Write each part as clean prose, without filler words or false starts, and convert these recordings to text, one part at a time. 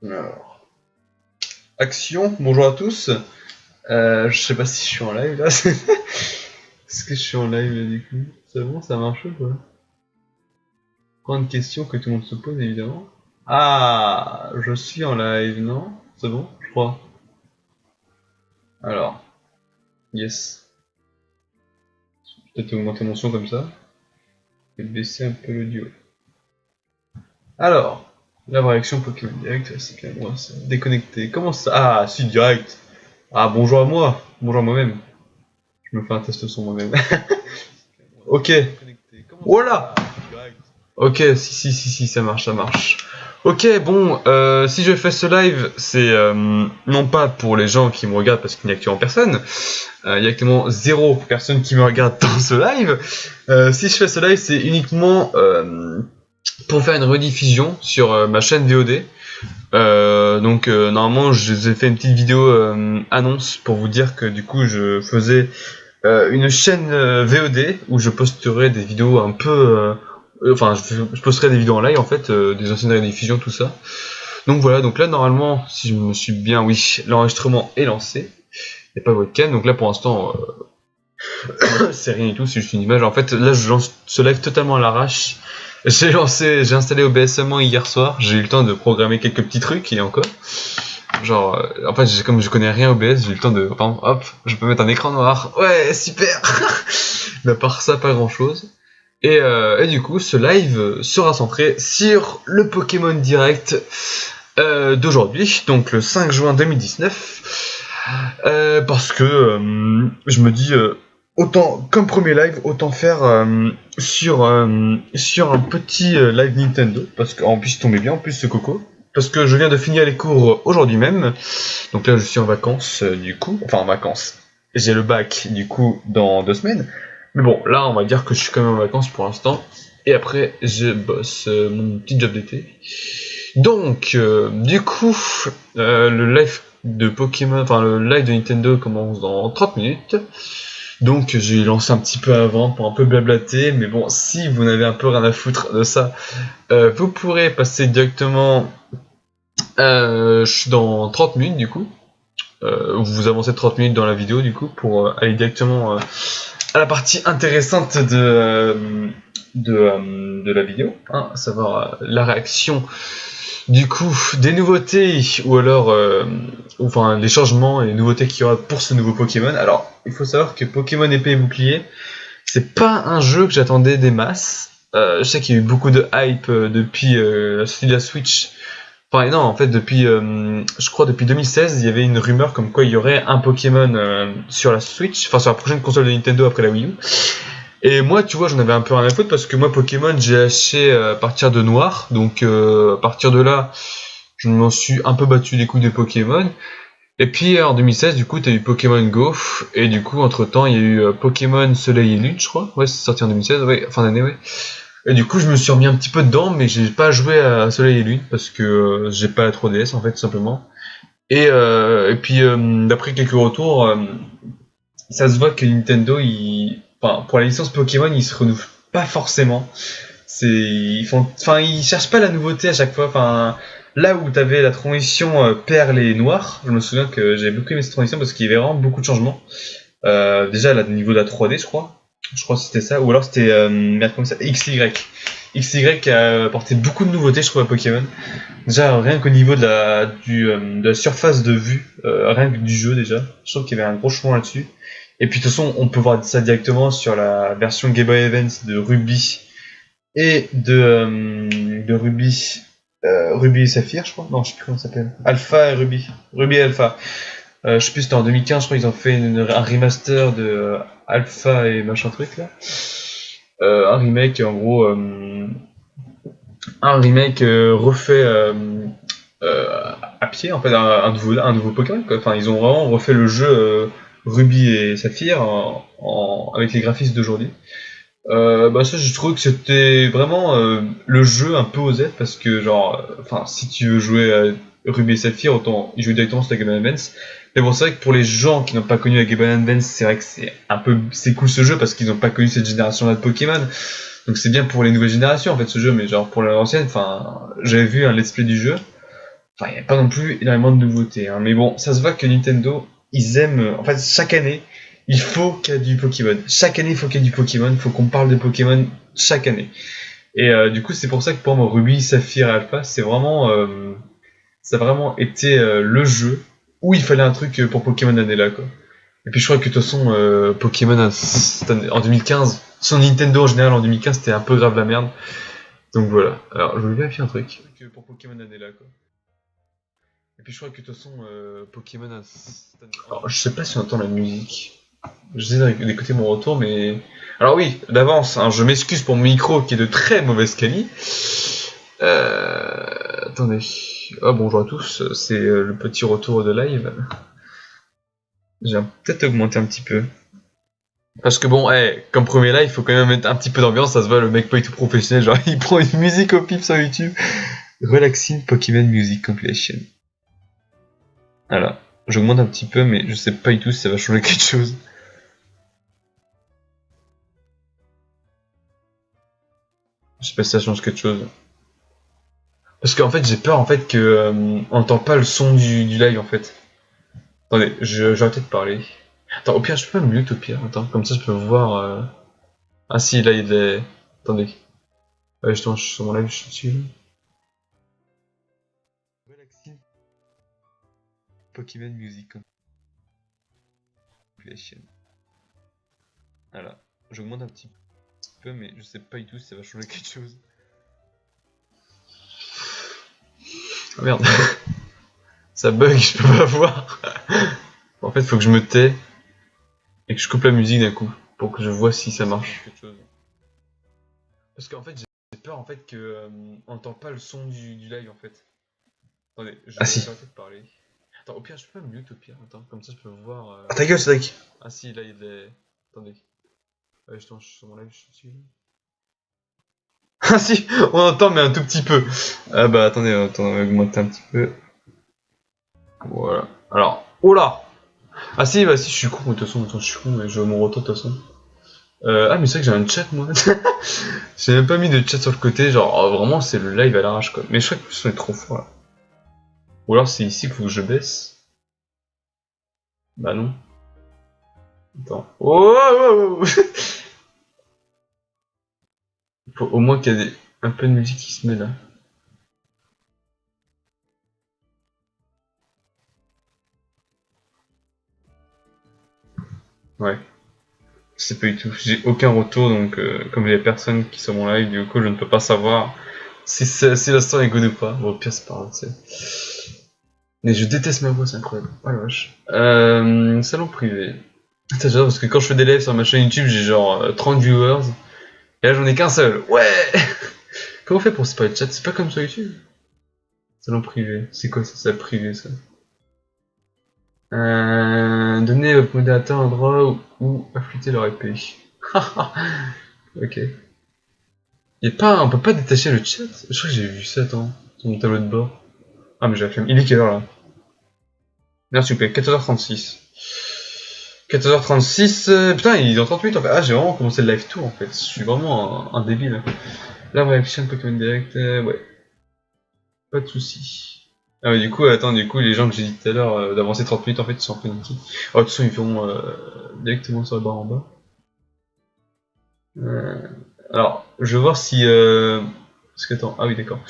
Alors, action, bonjour à tous. Je sais pas si je suis en live là. Est-ce que je suis en live là, du coup? C'est bon, ça marche ou quoi? Grande question que tout le monde se pose évidemment. Ah, je suis en live, non? C'est bon, je crois. Alors, yes. Peut-être augmenter mon son comme ça. Et baisser un peu l'audio. Alors, la réaction Pokémon Direct, c'est bien moi, c'est déconnecté. Comment ça? Ah, si, direct. Ah, bonjour à moi. Bonjour à moi-même. Je me fais un test son moi-même. Ok. Voilà. Ok, si, ça marche, ça marche. Ok, bon, si je fais ce live, c'est non pas pour les gens qui me regardent parce qu'il n'y a actuellement personne. Il y a actuellement 0 personne qui me regarde dans ce live. Si je fais ce live, c'est uniquement pour faire une rediffusion sur ma chaîne VOD. Donc normalement, je vous ai fait une petite vidéo annonce pour vous dire que du coup, je faisais une chaîne VOD où je posterai des vidéos un peu enfin je posterai des vidéos en live en fait, des anciennes rediffusions, tout ça. Donc voilà, donc là normalement, si je me suis bien, oui, l'enregistrement est lancé. Il n'y a pas de webcam, donc là pour l'instant c'est rien du tout, c'est juste une image. En fait là je lance ce live totalement à l'arrache. J'ai installé OBS seulement hier soir, j'ai eu le temps de programmer quelques petits trucs et encore. Genre, en fait, comme je connais rien au OBS, j'ai eu le temps de, par exemple, hop, je peux mettre un écran noir, ouais, super. Mais à part ça, pas grand chose. Et du coup, ce live sera centré sur le Pokémon Direct d'aujourd'hui, donc le 5 juin 2019. Parce que je me dis, autant, comme premier live, autant faire sur un petit live Nintendo, parce qu'en plus, il tombait bien, en plus, ce coco. Parce que je viens de finir les cours aujourd'hui même, donc là je suis en vacances du coup, enfin en vacances, j'ai le bac du coup dans 2 semaines, mais bon là on va dire que je suis quand même en vacances pour l'instant, et après je bosse mon petit job d'été. Donc du coup le live de Pokémon, enfin le live de Nintendo commence dans 30 minutes, donc j'ai lancé un petit peu avant pour un peu blablater, mais bon si vous n'avez un peu rien à foutre de ça, vous pourrez passer directement. Je suis dans 30 minutes du coup. Vous avancez de 30 minutes dans la vidéo du coup pour aller directement à la partie intéressante de la vidéo, hein, à savoir la réaction du coup des nouveautés ou alors enfin les changements et les nouveautés qu'il y aura pour ce nouveau Pokémon. Alors il faut savoir que Pokémon épée et bouclier, c'est pas un jeu que j'attendais des masses. Je sais qu'il y a eu beaucoup de hype depuis la sortie de la Switch. Enfin non, en fait depuis, je crois depuis 2016, il y avait une rumeur comme quoi il y aurait un Pokémon sur la Switch, enfin sur la prochaine console de Nintendo après la Wii U. Et moi, tu vois, j'en avais un peu rien à foutre parce que moi, Pokémon, j'ai acheté à partir de Noir, donc à partir de là, je m'en suis un peu battu les couilles de Pokémon. Et puis en 2016, du coup, t'as eu Pokémon Go, et du coup, entre temps, il y a eu Pokémon Soleil et Lune, je crois. Ouais, c'est sorti en 2016, ouais, fin d'année, ouais. Et du coup, je me suis remis un petit peu dedans, mais j'ai pas joué à Soleil et Lune parce que j'ai pas la 3DS en fait, tout simplement. Et puis, d'après quelques retours, ça se voit que Nintendo, enfin, pour la licence Pokémon, ils se renouvellent pas forcément. Enfin, ils cherchent pas la nouveauté à chaque fois. Enfin, là où t'avais la transition perle et noir, je me souviens que j'avais beaucoup aimé cette transition parce qu'il y avait vraiment beaucoup de changements. Déjà, au niveau de la 3D, je crois. Je crois que c'était ça. Ou alors c'était, merde, comment ça, XY. XY a apporté beaucoup de nouveautés, je trouve, à Pokémon. Déjà, rien qu'au niveau de la surface de vue, rien que du jeu, déjà. Je trouve qu'il y avait un gros changement là-dessus. Et puis, de toute façon, on peut voir ça directement sur la version Game Boy Advance de Ruby et de Ruby, Ruby et Saphir, je crois. Non, je sais plus comment ça s'appelle. Alpha et Ruby. Ruby et Alpha. Je sais plus, c'était en 2015, je crois qu'ils ont fait un remaster de Alpha et machin truc là. Un remake, en gros, un remake refait à pied, en fait, un nouveau Pokémon, quoi. Enfin, ils ont vraiment refait le jeu Ruby et Saphir avec les graphismes d'aujourd'hui. Bah ça, je trouve que c'était vraiment le jeu un peu osé parce que genre, enfin, si tu veux jouer à Ruby et Saphir, autant y jouer directement sur la Game Boy Advance. Mais bon, c'est vrai que pour les gens qui n'ont pas connu la Game Boy Advance, c'est vrai que c'est cool ce jeu parce qu'ils n'ont pas connu cette génération-là de Pokémon. Donc c'est bien pour les nouvelles générations en fait ce jeu, mais genre pour l'ancienne, enfin, j'avais vu un let's play du jeu. Enfin, il n'y a pas non plus énormément de nouveautés, hein. Mais bon, ça se voit que Nintendo, ils aiment. En fait, chaque année, il faut qu'il y ait du Pokémon. Chaque année, il faut qu'il y ait du Pokémon. Il faut qu'on parle de Pokémon chaque année. Et du coup, c'est pour ça que pour moi, Ruby, Saphir et Alpha, ça a vraiment été le jeu où il fallait un truc pour Pokémon l'année-là, quoi. Et puis je crois que de toute façon, Pokémon en 2015, sur Nintendo en général en 2015, c'était un peu grave la merde. Donc voilà. Alors, je voulais vérifier un truc. Que pour Pokémon l'année-là, quoi. Et puis je crois que de toute façon, Pokémon alors, je sais pas si on entend la musique. J'essaie d'écouter mon retour, mais... Alors oui, d'avance, hein, je m'excuse pour mon micro qui est de très mauvaise qualité. Attendez. Ah, bonjour à tous, c'est le petit retour de live. J'ai peut-être augmenté un petit peu. Parce que bon, comme premier live, il faut quand même mettre un petit peu d'ambiance, ça se voit, le mec pas du tout professionnel, genre il prend une musique au pif sur YouTube. Relaxing Pokémon Music Compilation. Voilà, j'augmente un petit peu, mais je sais pas du tout si ça va changer quelque chose. Je sais pas si ça change quelque chose. Parce qu'en fait, j'ai peur en fait que on n'entend pas le son du live en fait. Attendez, j'arrête de parler. Attends, au pire, je peux me mute au pire. Attends, comme ça je peux voir. Ah si, là il est. Attendez. Justement, je suis sur mon live, je suis dessus. Relaxing Pokémon Music Compilation. Voilà, j'augmente un petit peu, mais je sais pas du tout si ça va changer quelque chose. Oh merde. Ça bug, je peux pas voir. En fait, faut que je me tais et que je coupe la musique d'un coup pour que je vois si ça marche. Parce qu'en fait, j'ai peur en fait que on n'entend pas le son du live en fait. Attendez, j'arrête de parler. Attends, au pire, je peux me mute au pire. Attends, comme ça je peux voir. Ah ta gueule, Cédric. Ah si, là il est. Attendez. Justement, je suis sur mon live, je suis dessus. Ah si, on entend mais un tout petit peu. Ah bah attendez, on va augmenter un petit peu. Voilà. Alors, oh là. Ah si, bah si, je suis con, de toute façon, je suis con, mais je veux mon retour de toute façon. Ah mais c'est vrai que j'ai un chat moi. J'ai même pas mis de chat sur le côté, genre vraiment c'est le live à l'arrache quoi. Mais je crois que le son est trop fort là. Ou alors c'est ici qu'il faut que je baisse. Bah non. Attends. Oh, oh, oh, oh. Faut au moins qu'il y ait un peu de musique qui se met là. Ouais. Je sais pas du tout. J'ai aucun retour donc comme il y a personne qui est sur mon live, du coup je ne peux pas savoir si la story est good ou pas. Bon au pire c'est pas grave, tu sais. Mais je déteste ma voix, c'est incroyable. Oh la vache. Salon privé. C'est genre parce que quand je fais des lives sur ma chaîne YouTube, j'ai genre 30 viewers. Et là j'en ai qu'un seul. Ouais. Comment on fait pour séparer le chat? C'est pas comme sur YouTube. Salon privé. C'est quoi ça, salle privée ça? Donner au modérateur un endroit où affûter leur épée. Ok. On peut pas détacher le chat? Je crois que j'ai vu ça, attends, sur mon tableau de bord. Ah mais j'ai la flemme. Il est quelle heure là? Merci s'il vous plaît, 14h36. 14h36, putain il est dans 38 en fait. Ah j'ai vraiment commencé le live tour en fait. Je suis vraiment un débile. Là réaction Pokémon Direct, ouais. Pas de soucis. Ah ouais du coup, attends, du coup les gens que j'ai dit tout à l'heure d'avancer 30 minutes en fait ils sont en paniqués. Oh de toute façon ils vont directement sur la barre en bas. Alors, je vais voir si... Parce que attends, ah oui d'accord.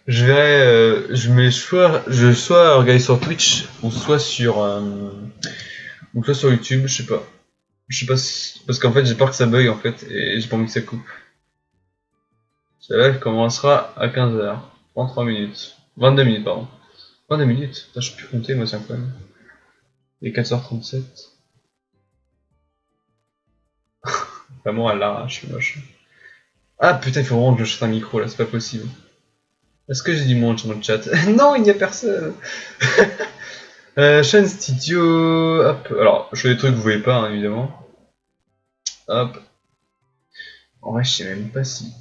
Je verrai, je soit regarder sur Twitch ou soit sur YouTube, je sais pas. Je sais pas parce qu'en fait j'ai peur que ça bug en fait et j'ai pas envie que ça coupe. Ce live commencera à 15h, 33 minutes, 22 minutes pardon. 22 minutes, putain, je peux plus compter moi c'est incroyable. Il est 4h37. Vraiment à l'arrache, je suis moche. Ah putain il faut vraiment que je chante un micro là, c'est pas possible. Est-ce que j'ai du monde sur le chat? Non, il n'y a personne. Chaîne Studio, hop. Alors, je fais des trucs que vous voyez pas, hein, évidemment. Hop. En vrai, je sais même pas si.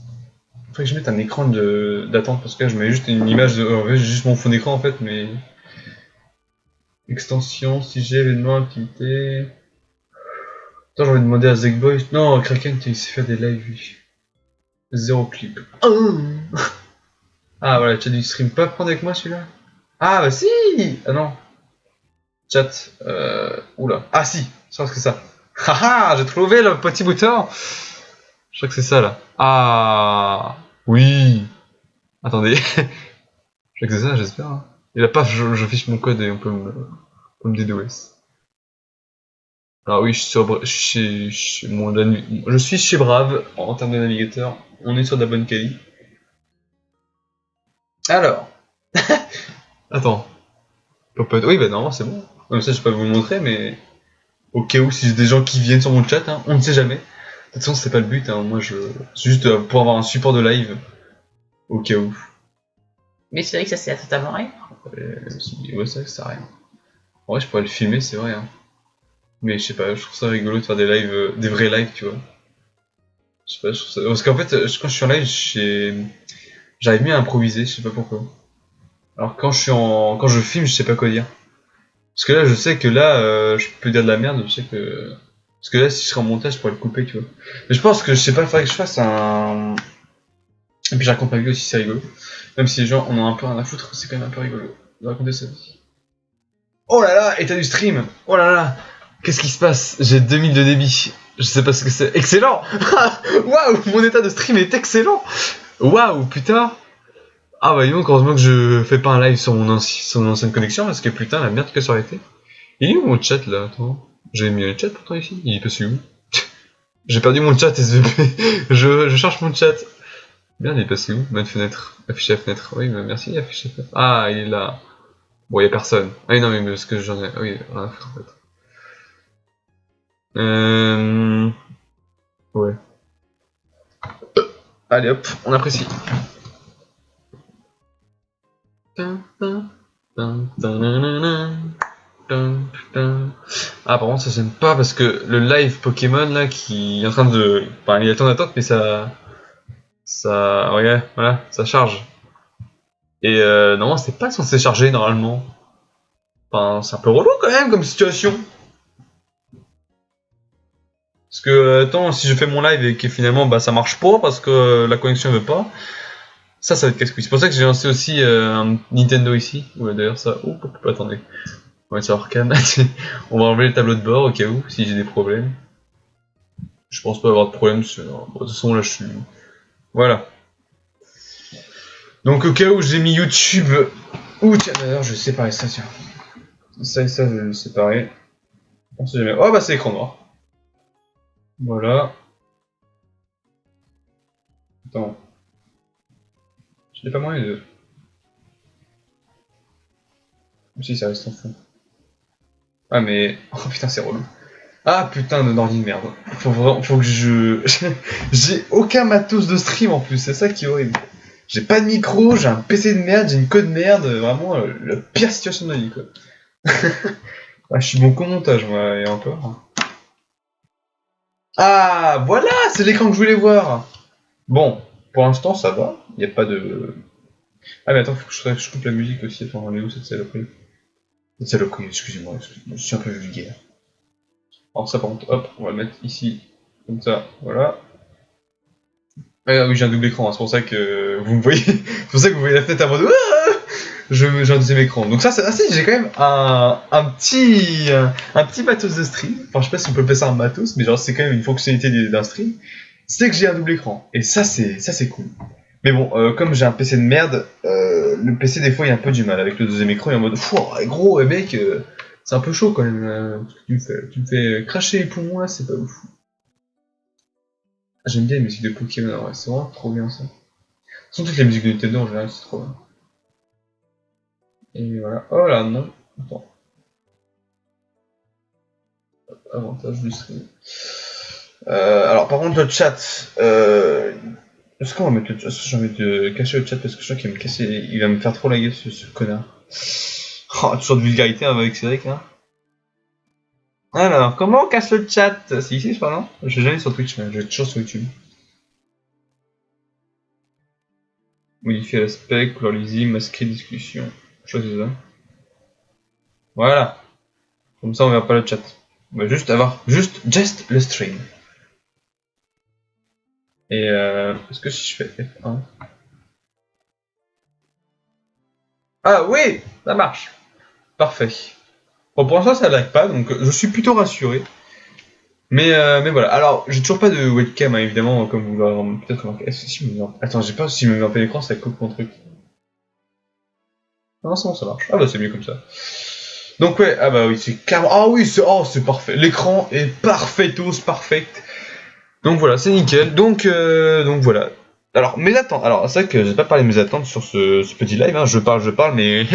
Faudrait que je mette un écran d'attente parce que là, je mets juste une image de. En fait, j'ai juste mon fond d'écran en fait, mais. Extension, sujet, événement, activité. Attends, j'ai envie de demander à Zekboy. Non, Kraken, il sait faire des lives lui. Zéro clip. Oh Ah voilà, chat du stream. Pas prendre avec moi celui-là. Ah bah si. Ah non. Chat. Oula. Ah si. Je pense que c'est ça. Haha, j'ai trouvé le petit bouton. Je crois que c'est ça là. Ah. Oui. Attendez. Je crois que c'est ça, j'espère. Hein. Et là, paf, je fiche mon code et on peut me DDoS. Alors oui, je suis je suis chez Brave en termes de navigateur. On est sur de la bonne qualité. Alors. Attends. Pop-up. Oui, bah normalement c'est bon. Comme ça, je peux pas vous le montrer, mais au cas où, si j'ai des gens qui viennent sur mon chat, hein, on ne sait jamais. De toute façon, c'est pas le but. Hein. Moi, c'est juste pour avoir un support de live. Au cas où. Mais c'est vrai que ça sert totalement rien. Ouais, c'est vrai que ça sert à rien. En vrai, je pourrais le filmer, c'est vrai. Hein. Mais je sais pas, je trouve ça rigolo de faire des lives, des vrais lives, tu vois. Je sais pas, je trouve ça. Parce qu'en fait, quand je suis en live, j'arrive mieux à improviser, je sais pas pourquoi. Alors quand je filme, je sais pas quoi dire. Parce que là, je sais que là, je peux dire de la merde, je sais que. Parce que là, si je serais en montage, je pourrais le couper, tu vois. Mais je pense que, je sais pas, il faudrait que je fasse un. Et puis je raconte ma vie aussi, c'est rigolo. Même si les gens en ont un peu rien à foutre, c'est quand même un peu rigolo de raconter sa vie. Oh là là, état du stream. Oh là là, qu'est-ce qui se passe? J'ai 2000 de débit. Je sais pas ce que c'est. Excellent. Waouh, mon état de stream est excellent. Waouh, putain. Ah bah donc, heureusement que je fais pas un live sur mon ancienne connexion, parce que putain, la merde que ça aurait été. Il est où mon chat là? Attends. J'avais mis un chat pourtant ici. Il est passé où? J'ai perdu mon chat SVP. je cherche mon chat. Merde, il est passé où? Mode fenêtre. Afficher la fenêtre. Oui, mais merci, afficher la fenêtre. Ah, il est là. Bon, il y a personne. Ah non, mais parce que j'en ai. Ah oui, rien à foutre en fait. Ouais. Allez hop, on apprécie. Ah, par contre, ça j'aime pas parce que le live Pokémon là qui est en train de. Enfin, il y a le temps d'attente, mais ça. Ça. Ouais, voilà, ça charge. Et normalement, c'est pas censé charger normalement. Enfin, c'est un peu relou quand même comme situation. Parce que, attends, si je fais mon live et que finalement bah, ça marche pas parce que la connexion veut pas, ça va être casse-couille. C'est pour ça que j'ai lancé aussi un Nintendo ici. Ouais, d'ailleurs, ça. Oh, attendez. On va mettre ça hors cam. On va enlever le tableau de bord au cas où, si j'ai des problèmes. Je pense pas avoir de problème sur. Bon, de toute façon, là, je suis. Voilà. Donc, au cas où j'ai mis YouTube. Ouh, tiens, d'ailleurs, je vais séparer ça, tiens. Ça et ça, je vais le séparer. On sait jamais. Oh, bah, c'est écran noir. Voilà. Attends. Je n'ai pas moyen de. Si, ça reste en fond. Ah, mais. Oh putain, c'est relou. Ah putain d'ordi de merde. Faut que je. J'ai aucun matos de stream en plus, c'est ça qui est horrible. J'ai pas de micro, j'ai un PC de merde, j'ai une code de merde, vraiment la pire situation de ma vie quoi. Ah, je suis bon qu'au montage moi, et encore. Ah voilà, c'est l'écran que je voulais voir. Bon, pour l'instant ça va, y a pas de. Ah mais attends, faut que je coupe la musique aussi, attends, elle est où cette saloperie? Cette saloperie, excusez-moi, je suis un peu vulgaire. Alors ça par contre, hop, on va le mettre ici, comme ça, voilà. Ah oui, j'ai un double écran, hein, c'est pour ça que vous me voyez. C'est pour ça que vous voyez la tête à mode. J'ai un deuxième écran. Donc ça, c'est assez. J'ai quand même un petit matos de stream. Enfin, je sais pas si on peut appeler ça un matos, mais genre c'est quand même une fonctionnalité d'un stream. C'est que j'ai un double écran. Et ça, c'est cool. Mais bon, comme j'ai un PC de merde, le PC des fois il a un peu du mal avec le deuxième écran. Il est en mode, gros, mec, c'est un peu chaud quand même. Tu me fais cracher les poumons là, c'est pas ouf. Ah, j'aime bien les musiques de Pokémon, ouais, c'est vraiment trop bien ça. Sont toutes les musiques de Nintendo en général, c'est trop bien. Et voilà. Oh là, non. Attends. Avantage du stream. Alors, par contre, le chat. Est-ce qu'on va mettre le chat? J'ai envie de cacher le chat parce que je crois qu'il va me casser. Il va me faire trop la gueule ce connard. Oh, toujours de vulgarité avec Cédric, hein. Alors, comment on casse le chat? C'est ici, je crois, non? Je vais jamais sur Twitch, mais je vais toujours sur YouTube. Modifier l'aspect, couleur lisible, masquer discussion. Choisis ça. Voilà. Comme ça, on verra pas le chat. On va juste avoir juste le stream. Et est-ce que si je fais F1, Ah oui, ça marche. Parfait. Bon, pour l'instant, ça lag pas, donc je suis plutôt rassuré. Mais voilà. Alors, j'ai toujours pas de webcam, hein, évidemment, comme vous l'aurez peut-être remarqué. Est-ce que si je me mets Attends, j'ai pas si je me mets en plein écran, ça coupe mon truc. Non, c'est bon, ça marche. Ah bah c'est mieux comme ça. Donc ouais, ah bah oui, c'est carrément... Ah oui, c'est parfait. L'écran est parfaitos, parfait. Donc voilà, c'est nickel. Donc voilà. Alors, mes attentes. Alors, c'est vrai que j'ai pas parlé de mes attentes sur ce petit live, hein. Je parle, mais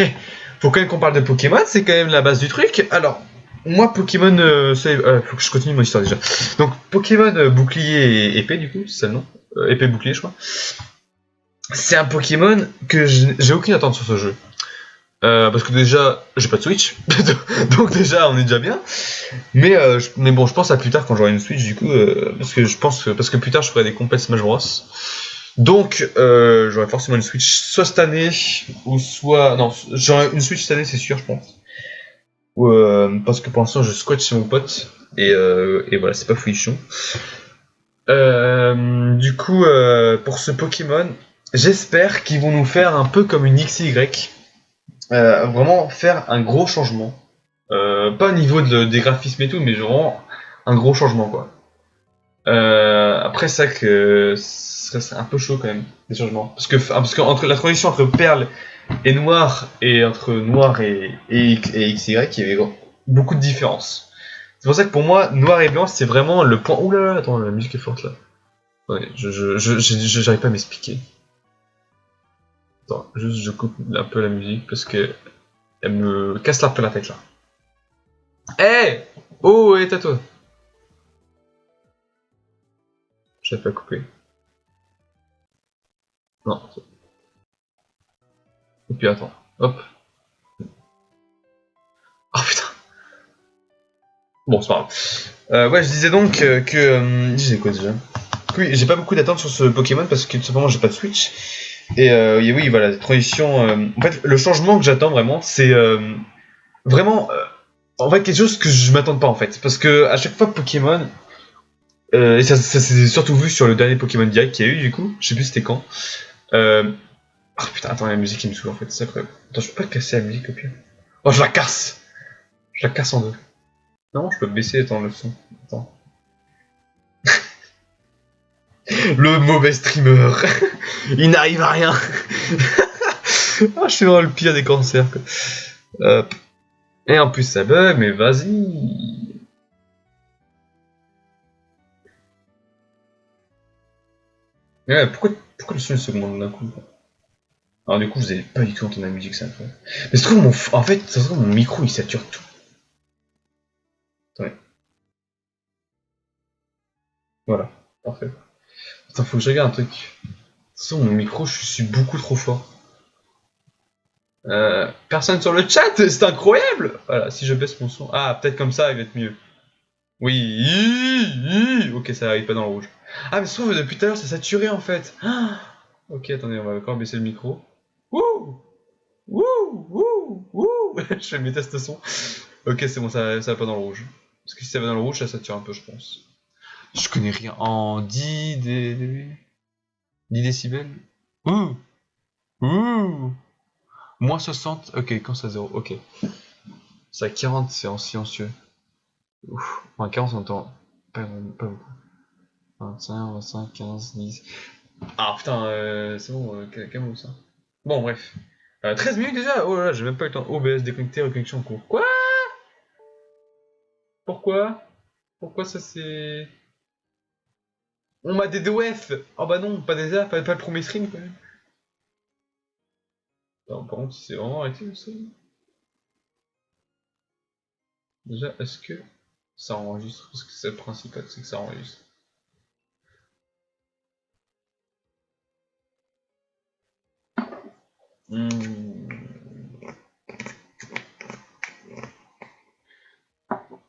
faut quand même qu'on parle de Pokémon, c'est quand même la base du truc. Alors, moi, Pokémon, faut que je continue mon histoire déjà. Donc, Pokémon bouclier et épée, du coup, c'est ça le nom. Épée bouclier, je crois. C'est un Pokémon que j'ai aucune attente sur ce jeu. Parce que déjà, j'ai pas de Switch, donc déjà, on est déjà bien. Mais bon, je pense à plus tard quand j'aurai une Switch, du coup, parce que plus tard, je ferai des complets Smash Bros. Donc, j'aurai forcément une Switch, soit cette année, ou soit... Non, j'aurai une Switch cette année, c'est sûr, je pense. Parce que pour l'instant, je squatte chez mon pote, et voilà, c'est pas fouichon. Pour ce Pokémon, j'espère qu'ils vont nous faire un peu comme une XY. Vraiment faire un gros changement. Pas au niveau des graphismes et tout, mais vraiment un gros changement, quoi. Après, c'est vrai que ce serait un peu chaud quand même, des changements. Parce que entre la transition entre perle et noir, et entre noir et XY, il y avait beaucoup de différences. C'est pour ça que pour moi, noir et blanc, c'est vraiment le point. Ouh là là, attends, la musique est forte là. Ouais, j'arrive pas à m'expliquer. Attends, juste je coupe un peu la musique parce que elle me casse un peu la tête là. Eh hey, oh, et toi. J'avais pas coupé. Non. Et puis attends. Hop. Oh putain. Bon, c'est pas grave. Ouais, je disais donc je disais quoi déjà? Oui, j'ai pas beaucoup d'attentes sur ce Pokémon parce que tout simplement j'ai pas de Switch. Et oui, voilà, la transition. En fait, le changement que j'attends vraiment, c'est vraiment. En fait, quelque chose que je m'attends pas en fait. Parce que à chaque fois Pokémon. Et ça s'est surtout vu sur le dernier Pokémon Direct qu'il y a eu du coup. Je sais plus c'était quand. Euh, Oh putain, attends, la musique qui me saoule en fait, c'est incroyable. Attends, je peux pas casser la musique au pire. Oh, je la casse! Je la casse en deux. Non, je peux baisser, attends, le son. Attends. Le mauvais streamer! Il n'arrive à rien! Ah, je suis vraiment le pire des cancers, quoi. Et en plus, ça bug, mais vas-y! Ouais, pourquoi le son il s'augmente d'un coup? Alors, du coup, vous avez pas du tout entendu la musique, c'est incroyable. Mais en fait, ça se trouve, mon micro il sature tout. Attendez, voilà, parfait. Attends, faut que je regarde un truc. De toute façon, mon micro, je suis beaucoup trop fort. Personne sur le chat, c'est incroyable! Voilà, si je baisse mon son. Ah, peut-être comme ça, il va être mieux. Oui, ok, ça arrive pas dans le rouge. Ah, mais se trouve, depuis tout à l'heure, c'est saturé en fait. Ah, ok, attendez, on va encore baisser le micro. Wouh! Wouh! Wouh! Wouh! Je fais mes tests son. Ok, c'est bon, ça va pas dans le rouge. Parce que si ça va dans le rouge, ça sature un peu, je pense. Je connais rien. En 10 décibels? Ouh! Ouh! Moins 60. Ok, quand ça 0. Ok. C'est à 40, c'est en silencieux. Ouf. Enfin, 40, on entend pas beaucoup. 25, 25, 15, 10. Ah putain, c'est bon, calme ça. Bon, bref. 13 minutes déjà? Oh là là, j'ai même pas eu le temps. OBS déconnecté, reconnexion en cours. Quoi? Pourquoi? Pourquoi ça c'est. On m'a des DOF! Oh bah non, pas déjà, pas le premier stream quand même. Alors, par contre, c'est vraiment arrêté le stream. Déjà, est-ce que ça enregistre? Parce que c'est le principal, c'est que ça enregistre.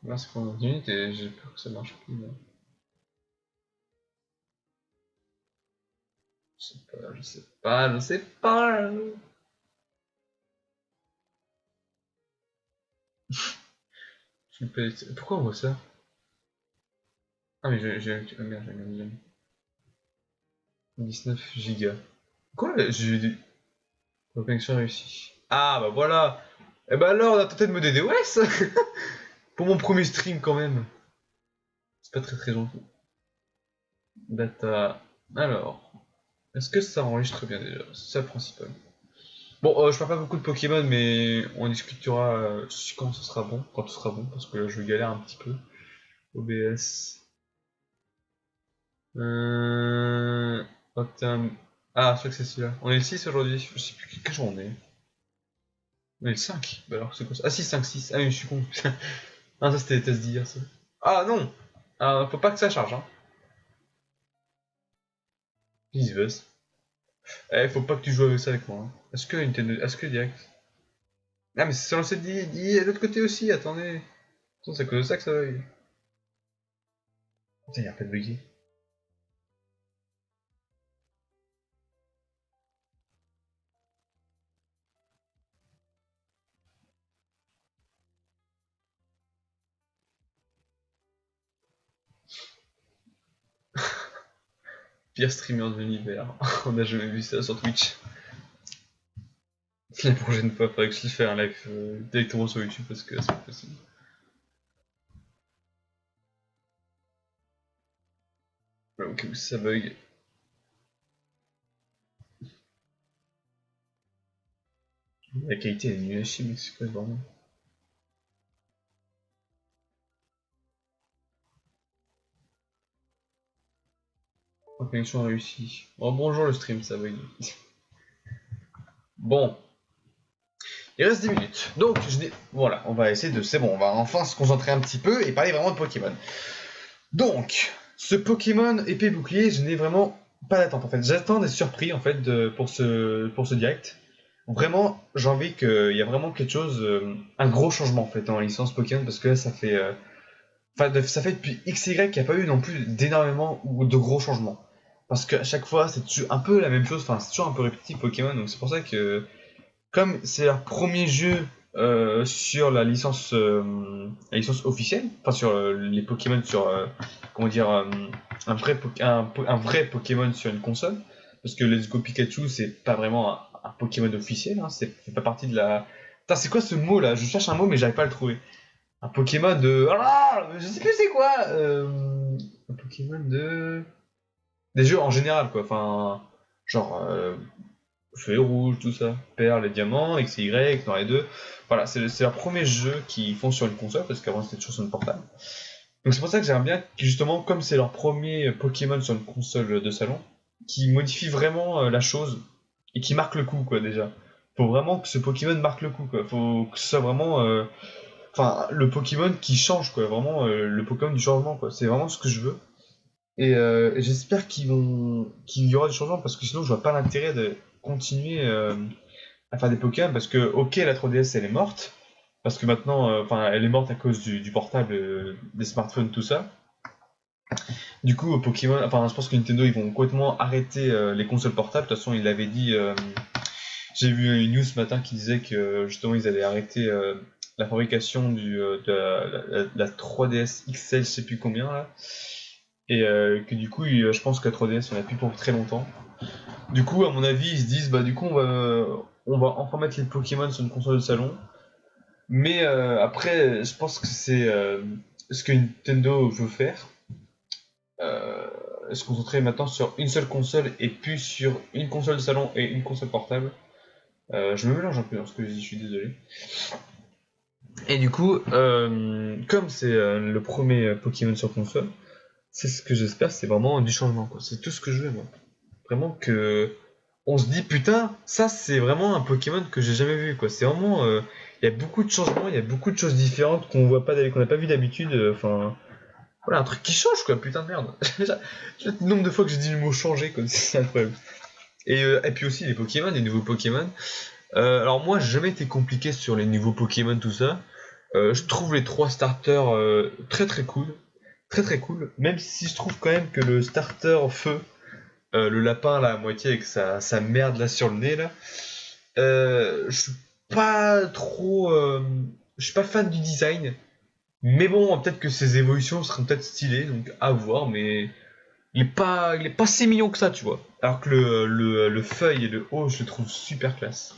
Là, c'est pendant 10 minutes et j'ai peur que ça marche plus. Là. Je sais pas. Pourquoi on voit ça? Ah, mais ah merde, j'ai mis 19 gigas. Quoi? J'ai eu des. Connexion réussie. Ah bah voilà. Eh bah alors, on a tenté de me DDoS pour mon premier stream quand même. C'est pas très très gentil. Data. Alors, est-ce que ça enregistre bien déjà? C'est ça le principal. Bon, je parle pas beaucoup de Pokémon, mais on discutera quand ce sera bon, parce que là, je galère un petit peu. OBS. Euh... Ah, je crois que c'est celui-là. On est le 6 aujourd'hui, je sais plus quel jour on est. On est le 5. Bah alors, c'est quoi ça? Ah si, 5, 6. Ah oui, je suis con. Ah, ça c'était les tests d'hier, ça. Ah non! Ah, faut pas que ça charge, hein. Please, buzz. Eh, faut pas que tu joues avec ça avec moi, hein. Est-ce que Nintendo... Est-ce que direct? Ah, mais c'est lancé de l'autre côté aussi, attendez. C'est à cause de ça que ça bug. Putain, y'a pas de buggy. Pire streamer de l'univers. On a jamais vu ça sur Twitch. La prochaine fois, faudrait que je fasse un live directement sur YouTube parce que c'est pas possible. Ok, ça bug. La qualité est nulle à chier, mais c'est quoi ce bordel? La connexion réussie. Oh bonjour le stream, ça bug. Bon. Il reste 10 minutes. Donc, voilà, on va essayer de... C'est bon, on va enfin se concentrer un petit peu et parler vraiment de Pokémon. Donc, ce Pokémon épée bouclier, je n'ai vraiment pas d'attente en fait. J'attends des surprises en fait pour ce direct. Vraiment, j'ai envie qu'il y a vraiment quelque chose, un gros changement en fait dans la licence Pokémon parce que là ça fait, ça fait depuis XY qu'il n'y a pas eu non plus d'énormément ou de gros changements. Parce qu'à chaque fois c'est un peu la même chose, enfin c'est toujours un peu répétitif Pokémon, donc c'est pour ça que comme c'est leur premier jeu sur la licence officielle, enfin sur les Pokémon sur, comment dire, un vrai Pokémon sur une console, parce que Let's Go Pikachu c'est pas vraiment un Pokémon officiel, hein, c'est fait pas partie de la... Putain, c'est quoi ce mot là? Je cherche un mot mais j'arrive pas à le trouver. Un Pokémon de... Ah, je sais plus c'est quoi un Pokémon de... Des jeux en général quoi, enfin... Genre... Feuille rouge, tout ça. Perles et diamants, X et Y, Noir et 2. Voilà, c'est leur premier jeu qu'ils font sur une console, parce qu'avant c'était toujours sur une portable. Donc c'est pour ça que j'aime bien que justement, comme c'est leur premier Pokémon sur une console de salon, qui modifie vraiment la chose, et qui marque le coup, quoi, déjà. Faut vraiment que ce Pokémon marque le coup, quoi. Faut que ce soit vraiment... Enfin, le Pokémon qui change, quoi. Vraiment, le Pokémon du changement, quoi. C'est vraiment ce que je veux. Et j'espère qu'il y aura des changements parce que sinon je vois pas l'intérêt de continuer à faire des Pokémon parce que ok la 3DS elle est morte parce que maintenant enfin elle est morte à cause du portable des smartphones tout ça. Du coup Pokémon enfin je pense que Nintendo ils vont complètement arrêter les consoles portables. De toute façon ils l'avaient dit j'ai vu une news ce matin qui disait que justement ils allaient arrêter la fabrication de la 3DS XL je sais plus combien là. Et que du coup, je pense que la 3DS, on a plus pour très longtemps. Du coup, à mon avis, ils se disent, bah du coup, on va enfin mettre les Pokémon sur une console de salon. Mais après, je pense que c'est ce que Nintendo veut faire. Se concentrer maintenant sur une seule console et plus sur une console de salon et une console portable. Je me mélange un peu dans ce que je dis, je suis désolé. Et du coup, comme c'est le premier Pokémon sur console, c'est ce que j'espère, c'est vraiment du changement, quoi. C'est tout ce que je veux, moi. Vraiment que on se dit putain, ça c'est vraiment un Pokémon que j'ai jamais vu, quoi. C'est vraiment, il y a beaucoup de changements, il y a beaucoup de choses différentes qu'on voit pas, qu'on n'a pas vu d'habitude. Enfin, voilà, un truc qui change, quoi. Putain de merde. Le nombre de fois que j'ai dit le mot changer, quoi, c'est incroyable. Et puis aussi les Pokémon, les nouveaux Pokémon. Alors moi, j'ai jamais été compliqué sur les nouveaux Pokémon, tout ça. Je trouve les trois starters très très cool. Très très cool, même si je trouve quand même que le starter feu, le lapin là à moitié avec sa merde là sur le nez là, je suis pas trop, je suis pas fan du design, mais bon peut-être que ses évolutions seront peut-être stylées donc à voir, mais il est pas si mignon que ça tu vois, alors que le feuille et le haut je le trouve super classe,